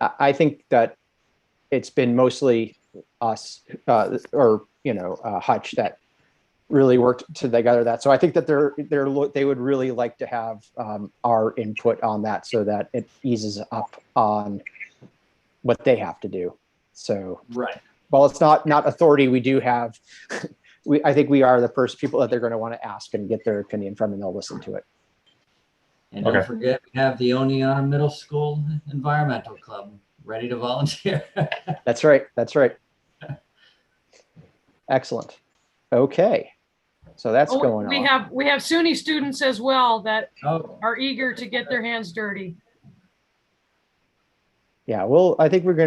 Speaker 2: I think that it's been mostly us Hutch that really worked together that. So I think that they would really like to have our input on that, so that it eases up on what they have to do. So
Speaker 6: right.
Speaker 2: While it's not authority, we do have. I think we are the first people that they're going to want to ask and get their opinion from, and they'll listen to it.
Speaker 6: And don't forget, we have the Oneonta Middle School Environmental Club ready to volunteer.
Speaker 2: That's right. That's right. Excellent. Okay. So that's going on.
Speaker 4: We have SUNY students as well that
Speaker 6: Oh.
Speaker 4: are eager to get their hands dirty.
Speaker 2: Yeah, well, I think we'll be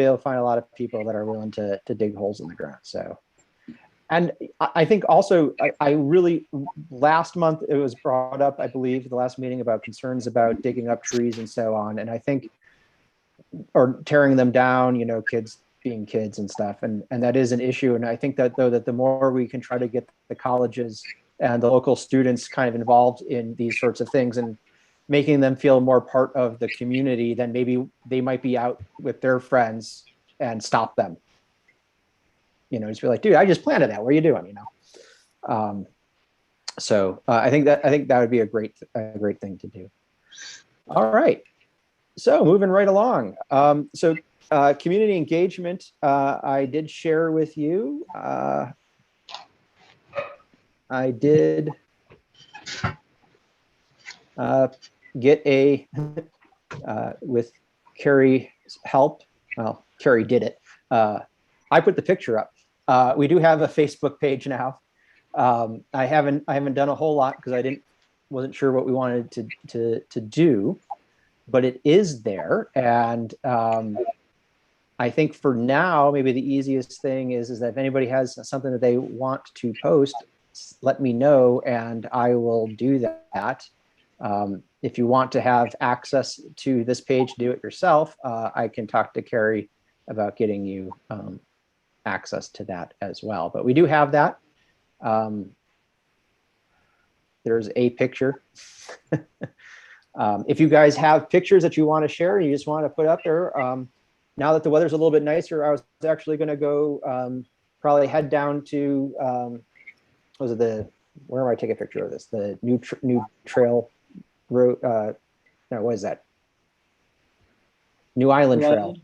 Speaker 2: able to find a lot of people that are willing to dig holes in the ground. So, and I think also, I really, last month it was brought up, I believe, the last meeting, about concerns about digging up trees and so on. And I think, or tearing them down, kids being kids and stuff. And that is an issue. And I think that the more we can try to get the colleges and the local students kind of involved in these sorts of things and making them feel more part of the community, then maybe they might be out with their friends and stop them. Just be like, dude, I just planted that. What are you doing? So I think that would be a great thing to do. All right. So moving right along. So community engagement, I did share with you. I did get with Carrie's help. Well, Carrie did it. I put the picture up. We do have a Facebook page now. I haven't done a whole lot because I wasn't sure what we wanted to do, but it is there. And I think for now, maybe the easiest thing is that if anybody has something that they want to post, let me know and I will do that. If you want to have access to this page, do it yourself. I can talk to Carrie about getting you access to that as well. But we do have that. There's a picture. If you guys have pictures that you want to share and you just want to put up there, now that the weather's a little bit nicer, I was actually going to go probably head down to, where am I taking a picture of this? The new trail road, no, what is that? New Island Trail.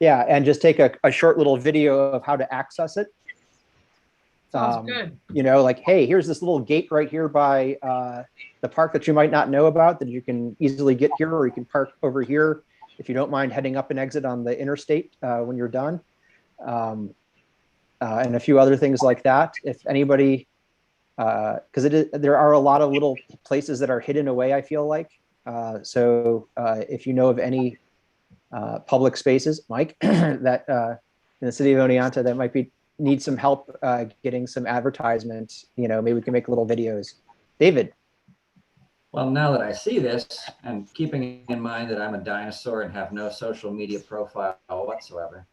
Speaker 2: Yeah, and just take a short little video of how to access it.
Speaker 4: Sounds good.
Speaker 2: Like, hey, here's this little gate right here by the park that you might not know about that you can easily get here, or you can park over here if you don't mind heading up and exit on the interstate when you're done. And a few other things like that. If anybody, because there are a lot of little places that are hidden away, I feel like. So if you know of any public spaces, Mike, that in the city of Oneonta that might need some help getting some advertisements, maybe we can make little videos. David.
Speaker 6: Well, now that I see this, and keeping in mind that I'm a dinosaur and have no social media profile whatsoever,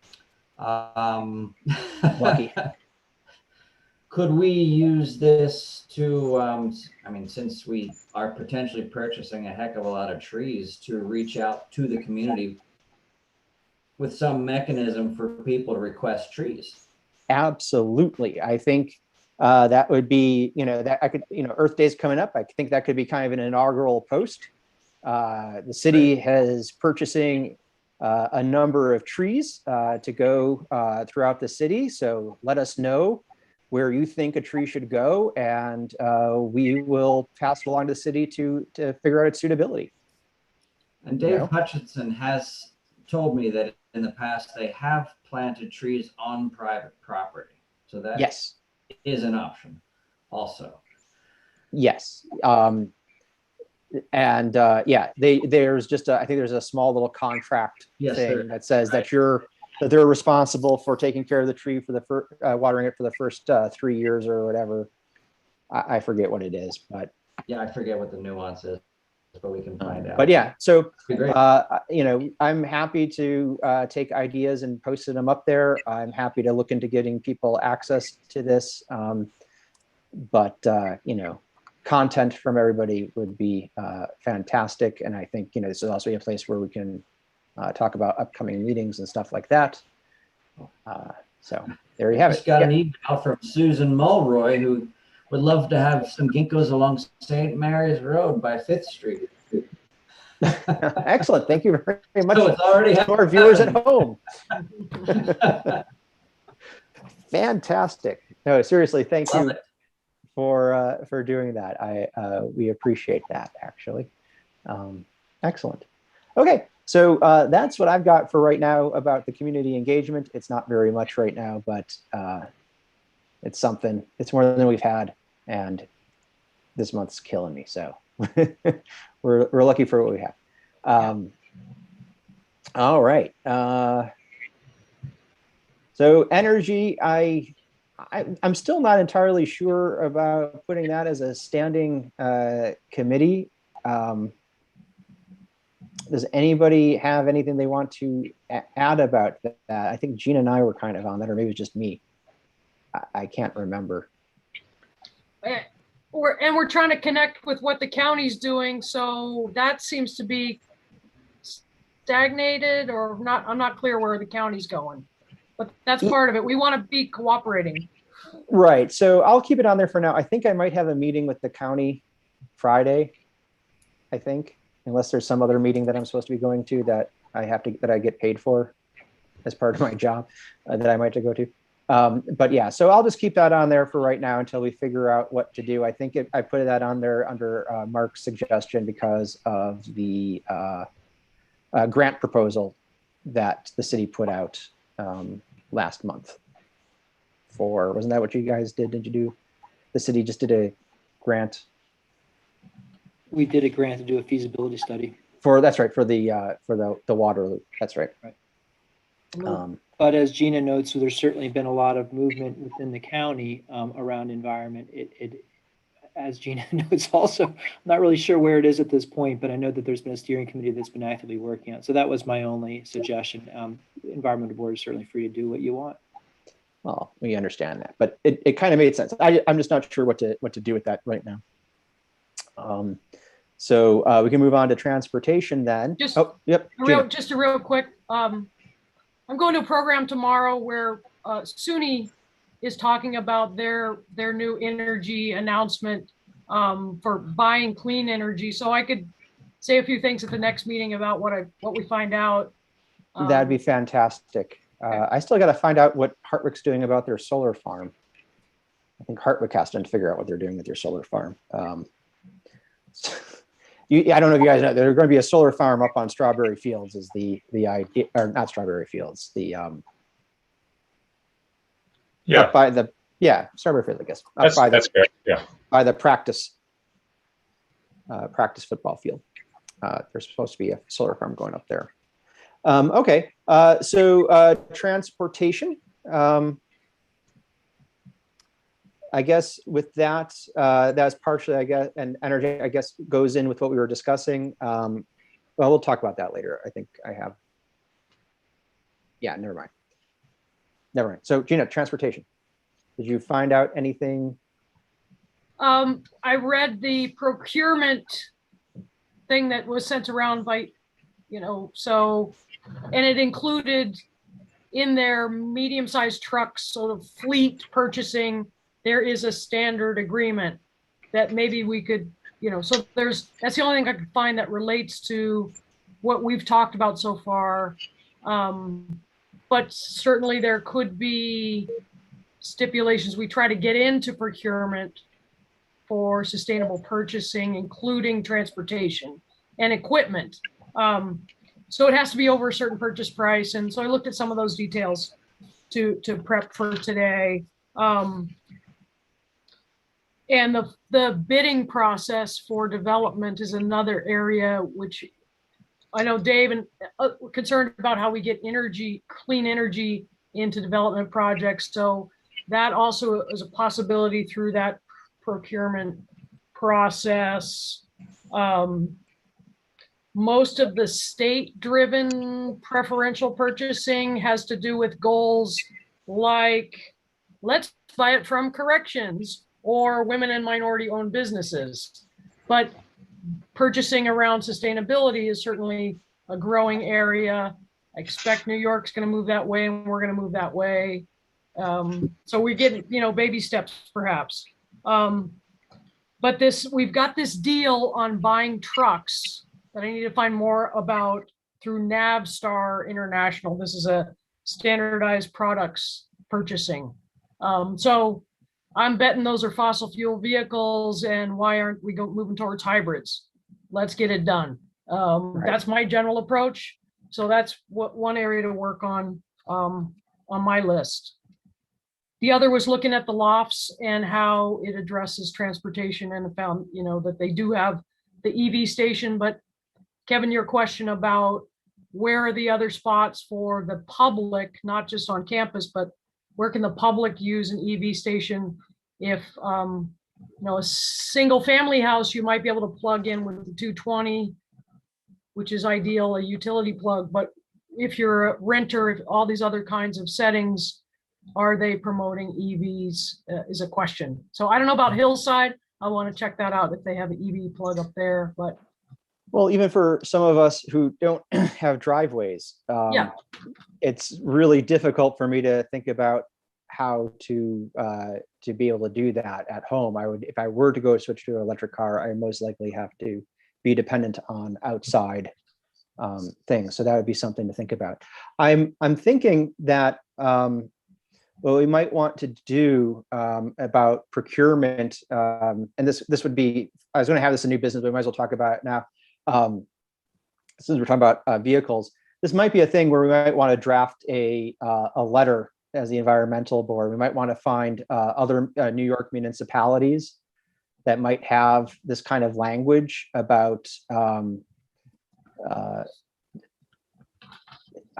Speaker 2: lucky.
Speaker 6: Could we use this to, since we are potentially purchasing a heck of a lot of trees, to reach out to the community with some mechanism for people to request trees.
Speaker 2: Absolutely. I think that would be, that I could, Earth Day's coming up. I think that could be kind of an inaugural post. The city has purchasing a number of trees to go throughout the city. So let us know where you think a tree should go, and we will pass it along to the city to figure out its suitability.
Speaker 6: And Dave Hutchinson has told me that in the past they have planted trees on private property. So that
Speaker 2: Yes.
Speaker 6: is an option also.
Speaker 2: Yes. And there's just I think there's a small little contract thing that says that they're responsible for taking care of the tree for the watering it for the first 3 years or whatever. I forget what it is, but
Speaker 6: yeah, I forget what the nuance is, but we can find out.
Speaker 2: But yeah, so
Speaker 6: Great.
Speaker 2: I'm happy to take ideas and posting them up there. I'm happy to look into getting people access to this. But content from everybody would be fantastic. And I think, this is also a place where we can talk about upcoming meetings and stuff like that. So there you have it.
Speaker 6: Just got an email from Susan Mulroy, who would love to have some ginkgos along St. Mary's Road by 5th Street.
Speaker 2: Excellent. Thank you very much
Speaker 6: So it's already
Speaker 2: to our viewers at home. Fantastic. No, seriously, thank you for doing that. We appreciate that, actually. Excellent. Okay, so that's what I've got for right now about the community engagement. It's not very much right now, but it's something. It's more than we've had, and this month's killing me. So we're lucky for what we have. All right. So energy, I'm still not entirely sure about putting that as a standing committee. Does anybody have anything they want to add about that? I think Gina and I were kind of on that, or maybe it's just me. I can't remember.
Speaker 4: We're trying to connect with what the county's doing, so that seems to be stagnated or not. I'm not clear where the county's going, but that's part of it. We want to be cooperating.
Speaker 2: Right. So I'll keep it on there for now. I think I might have a meeting with the county Friday, I think, unless there's some other meeting that I'm supposed to be going to that I get paid for as part of my job that I might have to go to. But yeah, so I'll just keep that on there for right now until we figure out what to do. I think I put that on there under Mark's suggestion because of the grant proposal that the city put out last month. Wasn't that what you guys did? Did you do? The city just did a grant.
Speaker 3: We did a grant to do a feasibility study.
Speaker 2: That's right, for the water loop. That's right.
Speaker 3: But as Gina notes, so there's certainly been a lot of movement within the county around environment. As Gina notes also, I'm not really sure where it is at this point, but I know that there's been a steering committee that's been actively working on it. So that was my only suggestion. Environmental board is certainly free to do what you want.
Speaker 2: Well, we understand that, but it kind of made sense. I'm just not sure what to do with that right now. So we can move on to transportation then.
Speaker 4: Just a real quick. I'm going to a program tomorrow where SUNY is talking about their new energy announcement for buying clean energy. So I could say a few things at the next meeting about what we find out.
Speaker 2: That'd be fantastic. I still got to find out what Hartwick's doing about their solar farm. I think Hartwick has to figure out what they're doing with their solar farm. I don't know if you guys know, there's going to be a solar farm up on Strawberry Fields is the idea, or not Strawberry Fields,
Speaker 5: Yeah,
Speaker 2: Strawberry Fields, I guess.
Speaker 5: That's great. Yeah.
Speaker 2: By the practice football field. There's supposed to be a solar farm going up there. Okay, so transportation. I guess with that, that's partially, I guess, and energy, I guess, goes in with what we were discussing. Well, we'll talk about that later. I think I have. Yeah, never mind. So Gina, transportation. Did you find out anything?
Speaker 4: I read the procurement thing that was sent around by, so and it included in their medium-sized trucks, sort of fleet purchasing, there is a standard agreement that maybe we could, so that's the only thing I could find that relates to what we've talked about so far. But certainly there could be stipulations. We try to get into procurement for sustainable purchasing, including transportation and equipment. So it has to be over a certain purchase price. And so I looked at some of those details to prep for today. And the bidding process for development is another area which I know Dave and concerned about how we get clean energy into development projects. So that also is a possibility through that procurement process. Most of the state-driven preferential purchasing has to do with goals like, let's buy it from corrections or women and minority-owned businesses. But purchasing around sustainability is certainly a growing area. I expect New York's going to move that way, and we're going to move that way. So we get, baby steps, perhaps. But we've got this deal on buying trucks that I need to find more about through Navstar International. This is a standardized products purchasing. So I'm betting those are fossil fuel vehicles, and why aren't we moving towards hybrids? Let's get it done.
Speaker 2: Right.
Speaker 4: That's my general approach. So that's one area to work on my list. The other was looking at the lofts and how it addresses transportation, and found, that they do have the EV station. But Kevin, your question about where are the other spots for the public, not just on campus, but where can the public use an EV station? If, a single family house, you might be able to plug in with the 220, which is ideal, a utility plug. But if you're a renter, if all these other kinds of settings, are they promoting EVs is a question. So I don't know about Hillside. I want to check that out if they have an EV plug up there, but.
Speaker 2: Well, even for some of us who don't have driveways,
Speaker 4: Yeah.
Speaker 2: It's really difficult for me to think about how to be able to do that at home. If I were to go switch to an electric car, I most likely have to be dependent on outside things. So that would be something to think about. I'm thinking that what we might want to do about procurement, and this would be, I was going to have this in new business, but we might as well talk about it now. Since we're talking about vehicles, this might be a thing where we might want to draft a letter as the environmental board. We might want to find other New York municipalities that might have this kind of language about,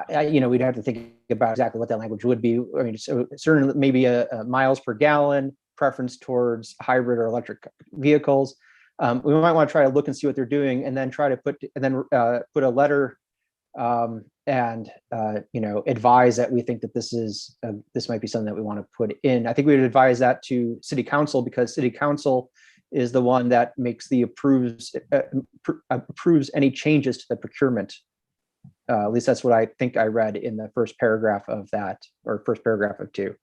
Speaker 2: we'd have to think about exactly what that language would be. I mean, so certainly maybe a miles per gallon preference towards hybrid or electric vehicles. We might want to try to look and see what they're doing, and then try to put a letter and advise that we think that this might be something that we want to put in. I think we would advise that to City Council, because City Council is the one that makes approves any changes to the procurement. At least that's what I think I read in the first paragraph of that, or first paragraph of 2,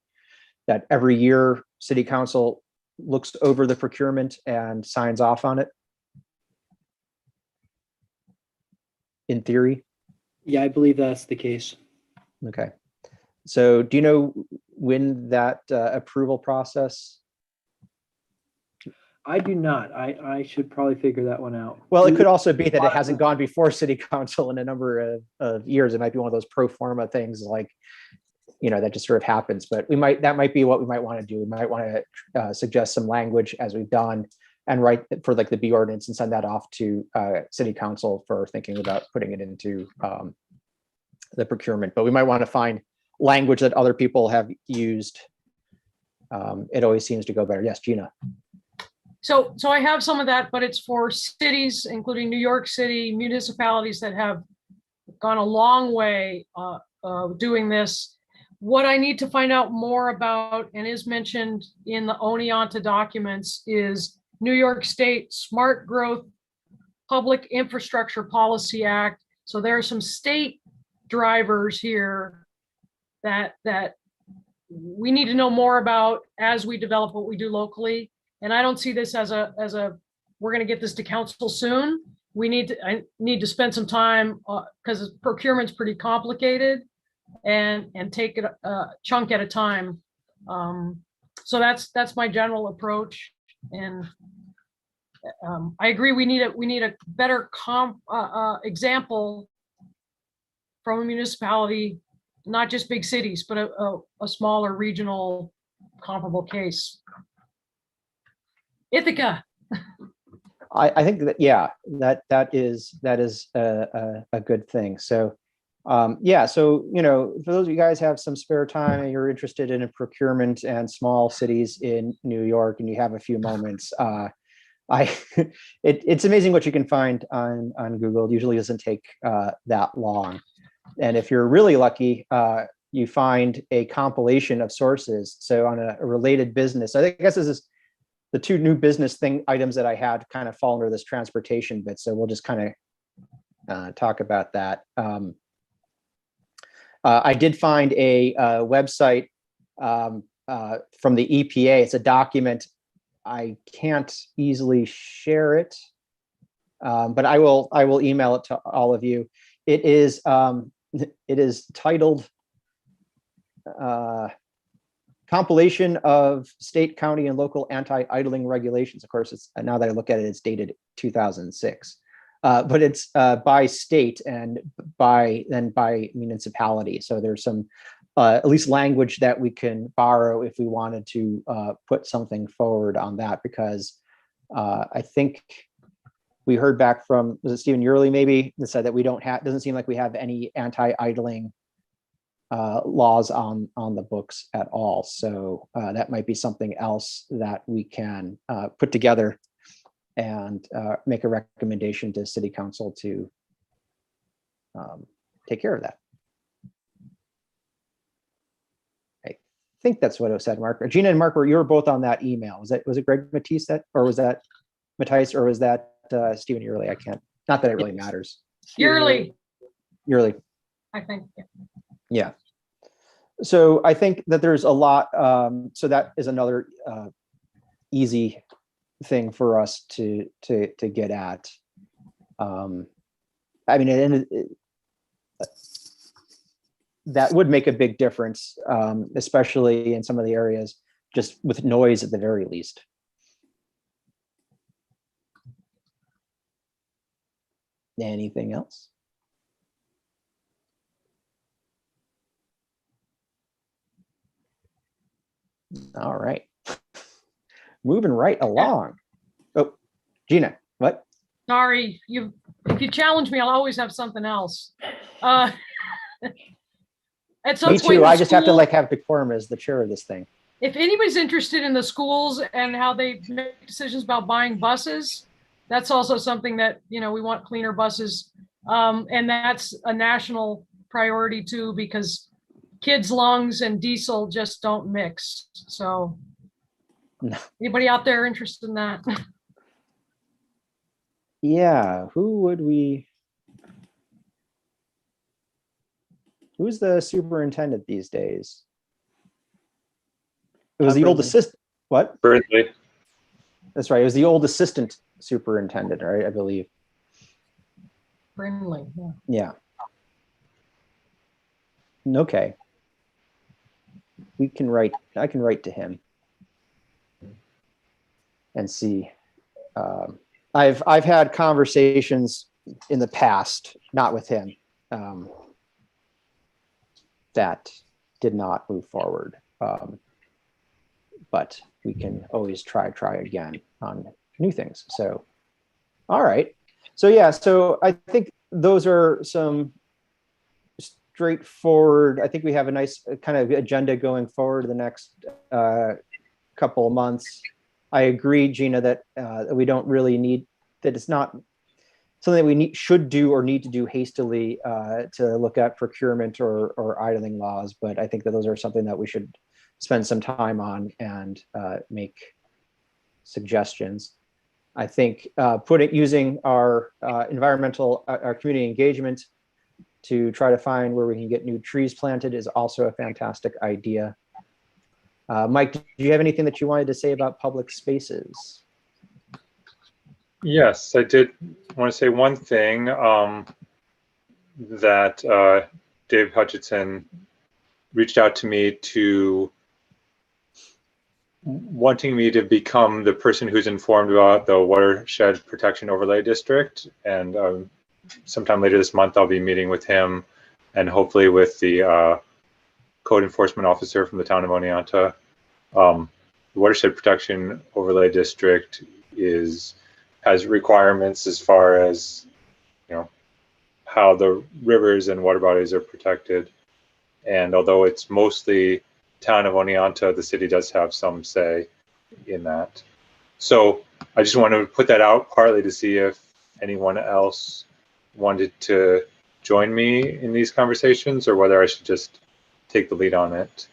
Speaker 2: that every year City Council looks over the procurement and signs off on it. In theory.
Speaker 3: Yeah, I believe that's the case.
Speaker 2: Okay. So do you know when that approval process?
Speaker 3: I do not. I should probably figure that one out.
Speaker 2: Well, it could also be that it hasn't gone before City Council in a number of years. It might be one of those pro forma things, like, that just sort of happens. But that might be what we might want to do. We might want to suggest some language, as we've done, and write for like the B ordinance and send that off to City Council for thinking about putting it into the procurement. But we might want to find language that other people have used. It always seems to go better. Yes, Gina.
Speaker 4: So I have some of that, but it's for cities, including New York City, municipalities that have gone a long way doing this. What I need to find out more about, and is mentioned in the Oneonta documents, is New York State Smart Growth Public Infrastructure Policy Act. So there are some state drivers here that we need to know more about as we develop what we do locally. And I don't see this as a we're going to get this to council soon. I need to spend some time because procurement's pretty complicated, and take it a chunk at a time. So that's my general approach. And I agree. We need a better example from a municipality, not just big cities, but a smaller regional comparable case. Ithaca.
Speaker 2: I think that, yeah, that is a good thing. So, yeah, so, you know, for those of you guys have some spare time and you're interested in procurement and small cities in New York and you have a few moments, it's amazing what you can find on Google. It usually doesn't take that long. And if you're really lucky, you find a compilation of sources. So on a related business, I guess this is the two new business items that I had kind of fall under this transportation bit. So we'll just kind of talk about that. I did find a website from the EPA. It's a document. I can't easily share it, but I will email it to all of you. It is titled Compilation of State, County, and Local Anti-Idling Regulations. Of course, it's, now that I look at it, it's dated 2006, but it's by state and by municipality. So there's some at least language that we can borrow if we wanted to put something forward on that, because I think we heard back from, was it Stephen Yearley maybe, that said that we doesn't seem like we have any anti-idling laws on the books at all. So that might be something else that we can put together and make a recommendation to City Council to take care of that. I think that's what it said, Mark. Gina and Mark, you were both on that email. Was it Greg Matisse or was that Matisse, or was that Stephen Yearley? I can't. Not that it really matters.
Speaker 4: Yearly. I think.
Speaker 2: Yeah. So I think that there's a lot. So that is another easy thing for us to get at. I mean, that would make a big difference, especially in some of the areas, just with noise at the very least. Anything else? All right. Moving right along. Oh, Gina, what?
Speaker 4: Sorry, if you challenge me, I'll always have something else. At some
Speaker 2: Me
Speaker 4: point,
Speaker 2: too. I just have to have decorum as the chair of this thing.
Speaker 4: If anybody's interested in the schools and how they make decisions about buying buses, that's also something that, we want cleaner buses. And that's a national priority too, because kids' lungs and diesel just don't mix. So
Speaker 2: No.
Speaker 4: Anybody out there interested in that?
Speaker 2: Yeah, who's the superintendent these days? It was the old assistant. What?
Speaker 5: Burnley.
Speaker 2: That's right. It was the old assistant superintendent, right? I believe.
Speaker 4: Friendly.
Speaker 2: Yeah. Okay. I can write to him and see. I've had conversations in the past, not with him, that did not move forward. But we can always try again on new things. So, all right. So yeah, so I think those are some straightforward. I think we have a nice kind of agenda going forward the next couple of months. I agree, Gina, that we don't really need, that it's not something that we should do or need to do hastily to look at procurement or idling laws. But I think that those are something that we should spend some time on and make suggestions. I think using our environmental, our community engagement to try to find where we can get new trees planted is also a fantastic idea. Mike, do you have anything that you wanted to say about public spaces?
Speaker 5: Yes, I did want to say one thing, that Dave Hutchinson reached out to me to wanting me to become the person who's informed about the Watershed Protection Overlay District. And sometime later this month, I'll be meeting with him and hopefully with the code enforcement officer from the town of Oneonta. The Watershed Protection Overlay District has requirements as far as, you know, how the rivers and water bodies are protected. And although it's mostly town of Oneonta, the city does have some say in that. So I just want to put that out partly to see if anyone else wanted to join me in these conversations or whether I should just take the lead on it.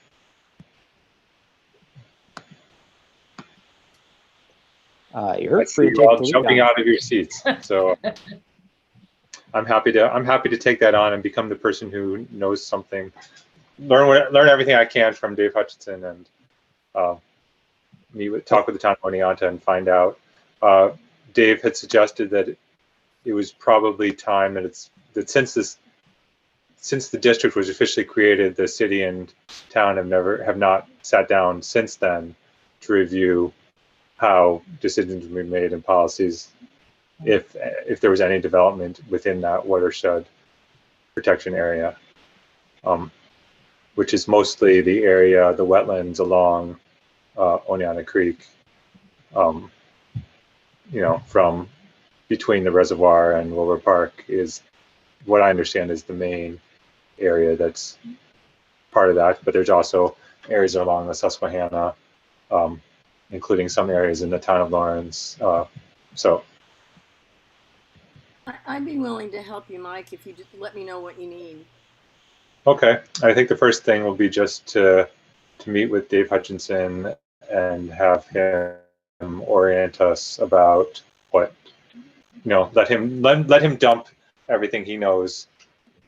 Speaker 2: You're
Speaker 5: I see
Speaker 2: free to
Speaker 5: you
Speaker 2: take
Speaker 5: all
Speaker 2: the lead
Speaker 5: jumping
Speaker 2: on
Speaker 5: out of your seats. So I'm happy to take that on and become the person who knows something. Learn everything I can from Dave Hutchinson and talk with the town of Oneonta and find out. Dave had suggested that it was probably time that since the district was officially created, the city and town have not sat down since then to review how decisions were made and policies, if there was any development within that watershed protection area, which is mostly the area, the wetlands along Oneonta Creek, you know, from between the reservoir and Wilbur Park is what I understand is the main area that's part of that. But there's also areas along the Susquehanna, including some areas in the town of Lawrence. So
Speaker 7: I'd be willing to help you, Mike, if you just let me know what you need.
Speaker 5: okay, I think the first thing will be just to meet with Dave Hutchinson and have him orient us about what, you know, let him dump everything he knows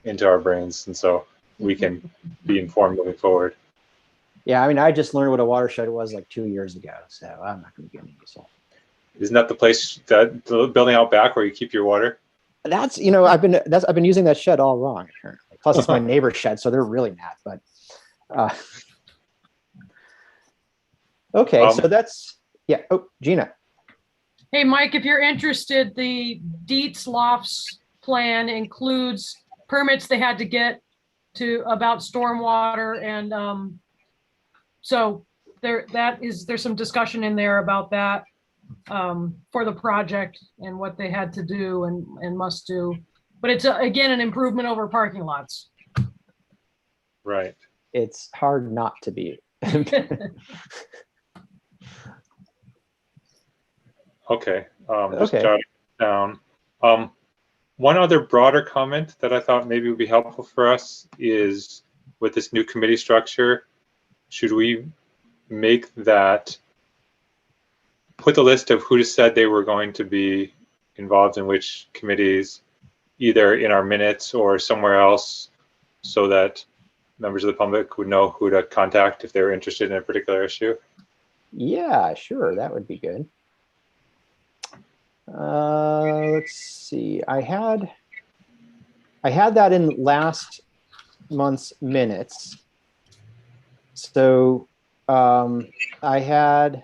Speaker 5: into our brains, and so we can be informed moving forward.
Speaker 2: Yeah, I mean, I just learned what a watershed was like 2 years ago, so I'm not going to get into this.
Speaker 5: Isn't that the place, that the building out back where you keep your water?
Speaker 2: That's, you know, I've been using that shed all wrong apparently. Plus, it's my neighbor's shed, so they're really mad. But okay, so that's Oh, Gina.
Speaker 4: Hey, Mike, if you're interested, the Dietz Lofts plan includes permits they had to get about stormwater, and so there's some discussion in there about that for the project and what they had to do and must do. But it's again an improvement over parking lots.
Speaker 5: Right.
Speaker 2: It's hard not to be.
Speaker 5: Okay. Just
Speaker 2: Okay.
Speaker 5: jotting it down. One other broader comment that I thought maybe would be helpful for us is with this new committee structure, should we make that, put the list of who said they were going to be involved in which committees, either in our minutes or somewhere else, so that members of the public would know who to contact if they were interested in a particular issue?
Speaker 2: Yeah, sure, that would be good. Let's see. I had that in last month's minutes. So I had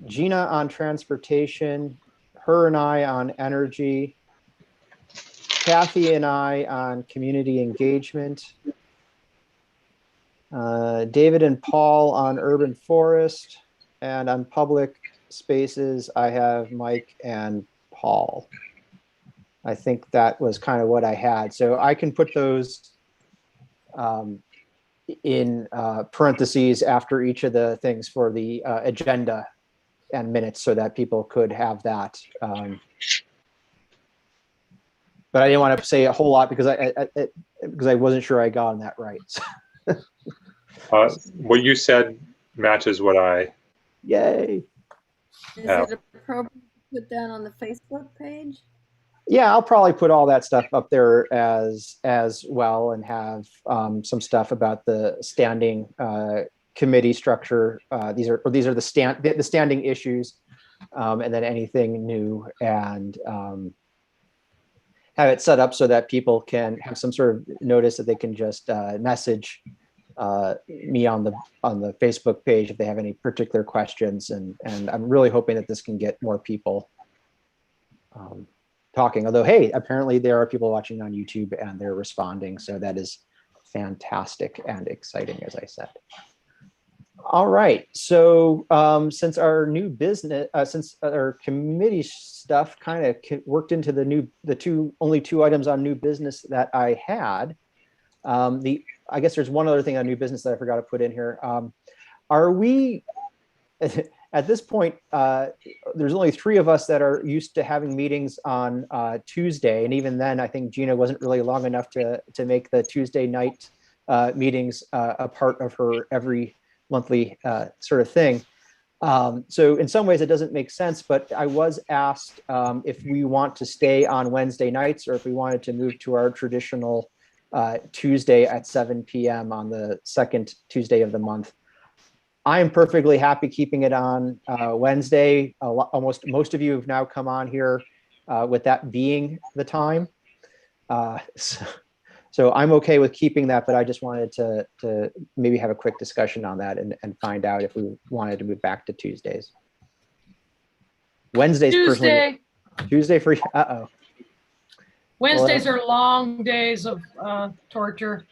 Speaker 2: Gina on transportation, her and I on energy, Kathy and I on community engagement, David and Paul on urban forest, and on public spaces, I have Mike and Paul. I think that was kind of what I had. So I can put those in parentheses after each of the things for the agenda and minutes so that people could have that. But I didn't want to say a whole lot because I wasn't sure I got that right.
Speaker 5: What you said matches what I.
Speaker 2: Yay.
Speaker 7: Is it appropriate to put that on the Facebook page?
Speaker 2: Yeah, I'll probably put all that stuff up there as well, and have some stuff about the standing committee structure. These are the standing issues, and then anything new, and have it set up so that people can have some sort of notice that they can just message me on the Facebook page if they have any particular questions, and I'm really hoping that this can get more people talking. Although, hey, apparently there are people watching on YouTube and they're responding, so that is fantastic and exciting, as I said. All right, so since our new business, since our committee stuff kind of worked into the only two items on new business that I had, I guess there's one other thing on new business that I forgot to put in here. Are we, at this point, there's only 3 of us that are used to having meetings on Tuesday. And even then, I think Gina wasn't really long enough to make the Tuesday night meetings a part of her every monthly sort of thing. So in some ways it doesn't make sense, but I was asked if we want to stay on Wednesday nights or if we wanted to move to our traditional Tuesday at 7 p.m. on the second Tuesday of the month. I am perfectly happy keeping it on Wednesday. Almost most of you have now come on here with that being the time. So I'm okay with keeping that, but I just wanted to maybe have a quick discussion on that and find out if we wanted to move back to Tuesdays. Wednesdays personally. Tuesday for uh-oh.
Speaker 4: Wednesdays are long days of torture.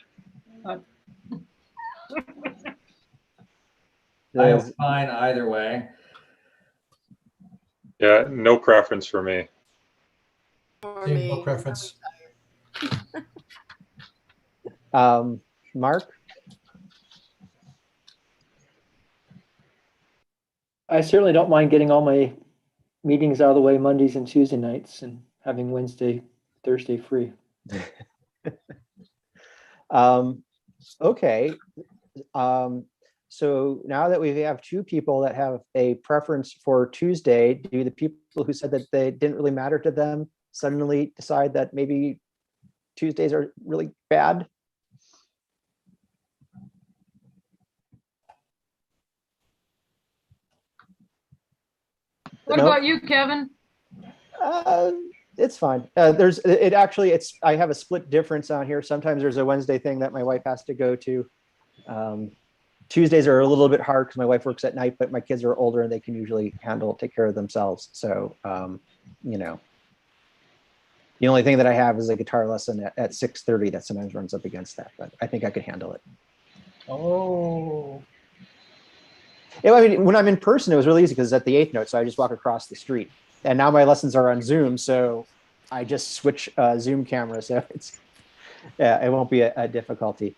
Speaker 6: I am fine either way.
Speaker 5: Yeah, no preference for me.
Speaker 7: For
Speaker 8: Same,
Speaker 7: me,
Speaker 8: no preference.
Speaker 2: Mark?
Speaker 3: I certainly don't mind getting all my meetings out of the way Mondays and Tuesday nights and having Wednesday, Thursday free.
Speaker 2: Okay. So now that we have 2 people that have a preference for Tuesday, do the people who said that they didn't really matter to them suddenly decide that maybe Tuesdays are really bad?
Speaker 4: What
Speaker 2: No?
Speaker 4: about you, Kevin?
Speaker 2: It's fine. I have a split difference on here. Sometimes there's a Wednesday thing that my wife has to go to. Tuesdays are a little bit hard because my wife works at night, but my kids are older and they can usually take care of themselves. So, you know, the only thing that I have is a guitar lesson at 6:30 that sometimes runs up against that, but I think I could handle it.
Speaker 3: Oh.
Speaker 2: Yeah, I mean, when I'm in person, it was really easy because it's at the 8th note, so I just walk across the street. And now my lessons are on Zoom, so I just switch Zoom camera, so it won't be a difficulty.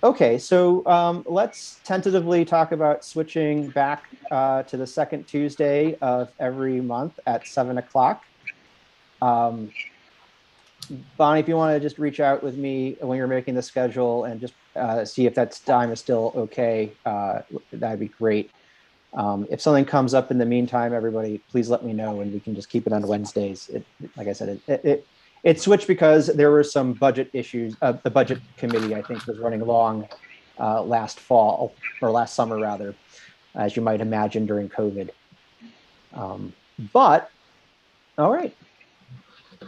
Speaker 2: Okay, so let's tentatively talk about switching back to the second Tuesday of every month at 7 o'clock. Bonnie, if you want to just reach out with me when you're making the schedule and just see if that time is still okay, that'd be great. If something comes up in the meantime, everybody, please let me know and we can just keep it on Wednesdays. Like I said, it switched because there were some budget issues. The budget committee, I think, was running long last fall, or last summer rather, as you might imagine during COVID. But, all right.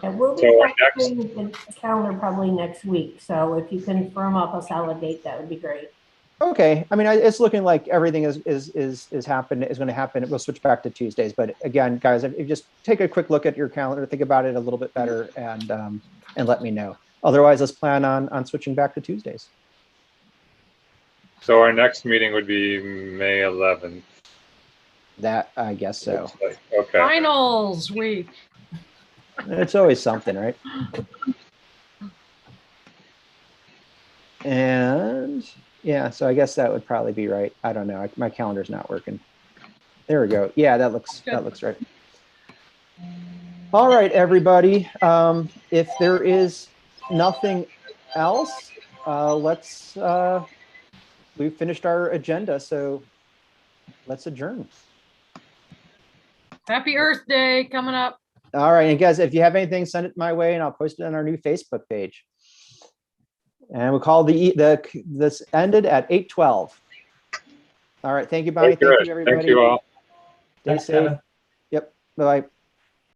Speaker 1: And we'll be
Speaker 5: So our
Speaker 1: posting the calendar probably next week. So if you can firm up a solid date, that would be great.
Speaker 2: Okay, I mean, it's looking like everything is going to happen. We'll switch back to Tuesdays, but again, guys, if you just take a quick look at your calendar, think about it a little bit better, and let me know. Otherwise, let's plan on switching back to Tuesdays.
Speaker 5: So our next meeting would be May 11th.
Speaker 2: That, I guess so.
Speaker 5: Okay.
Speaker 4: Finals week.
Speaker 2: It's always something, right? And yeah, so I guess that would probably be right. I don't know. My calendar's not working. There we go. Yeah, that looks right. All right, everybody. If there is nothing else, we've finished our agenda, so let's adjourn.
Speaker 4: Happy Earth Day coming up.
Speaker 2: All right, and guys, if you have anything, send it my way and I'll post it on our new Facebook page. And we'll call this ended at 8:12. All right, thank you, Bonnie.
Speaker 5: Very
Speaker 2: Thank
Speaker 5: good.
Speaker 2: you, everybody.
Speaker 5: Thank you all.
Speaker 2: Stay
Speaker 6: Thanks,
Speaker 2: safe.
Speaker 6: Kevin.
Speaker 2: Yep, bye-bye.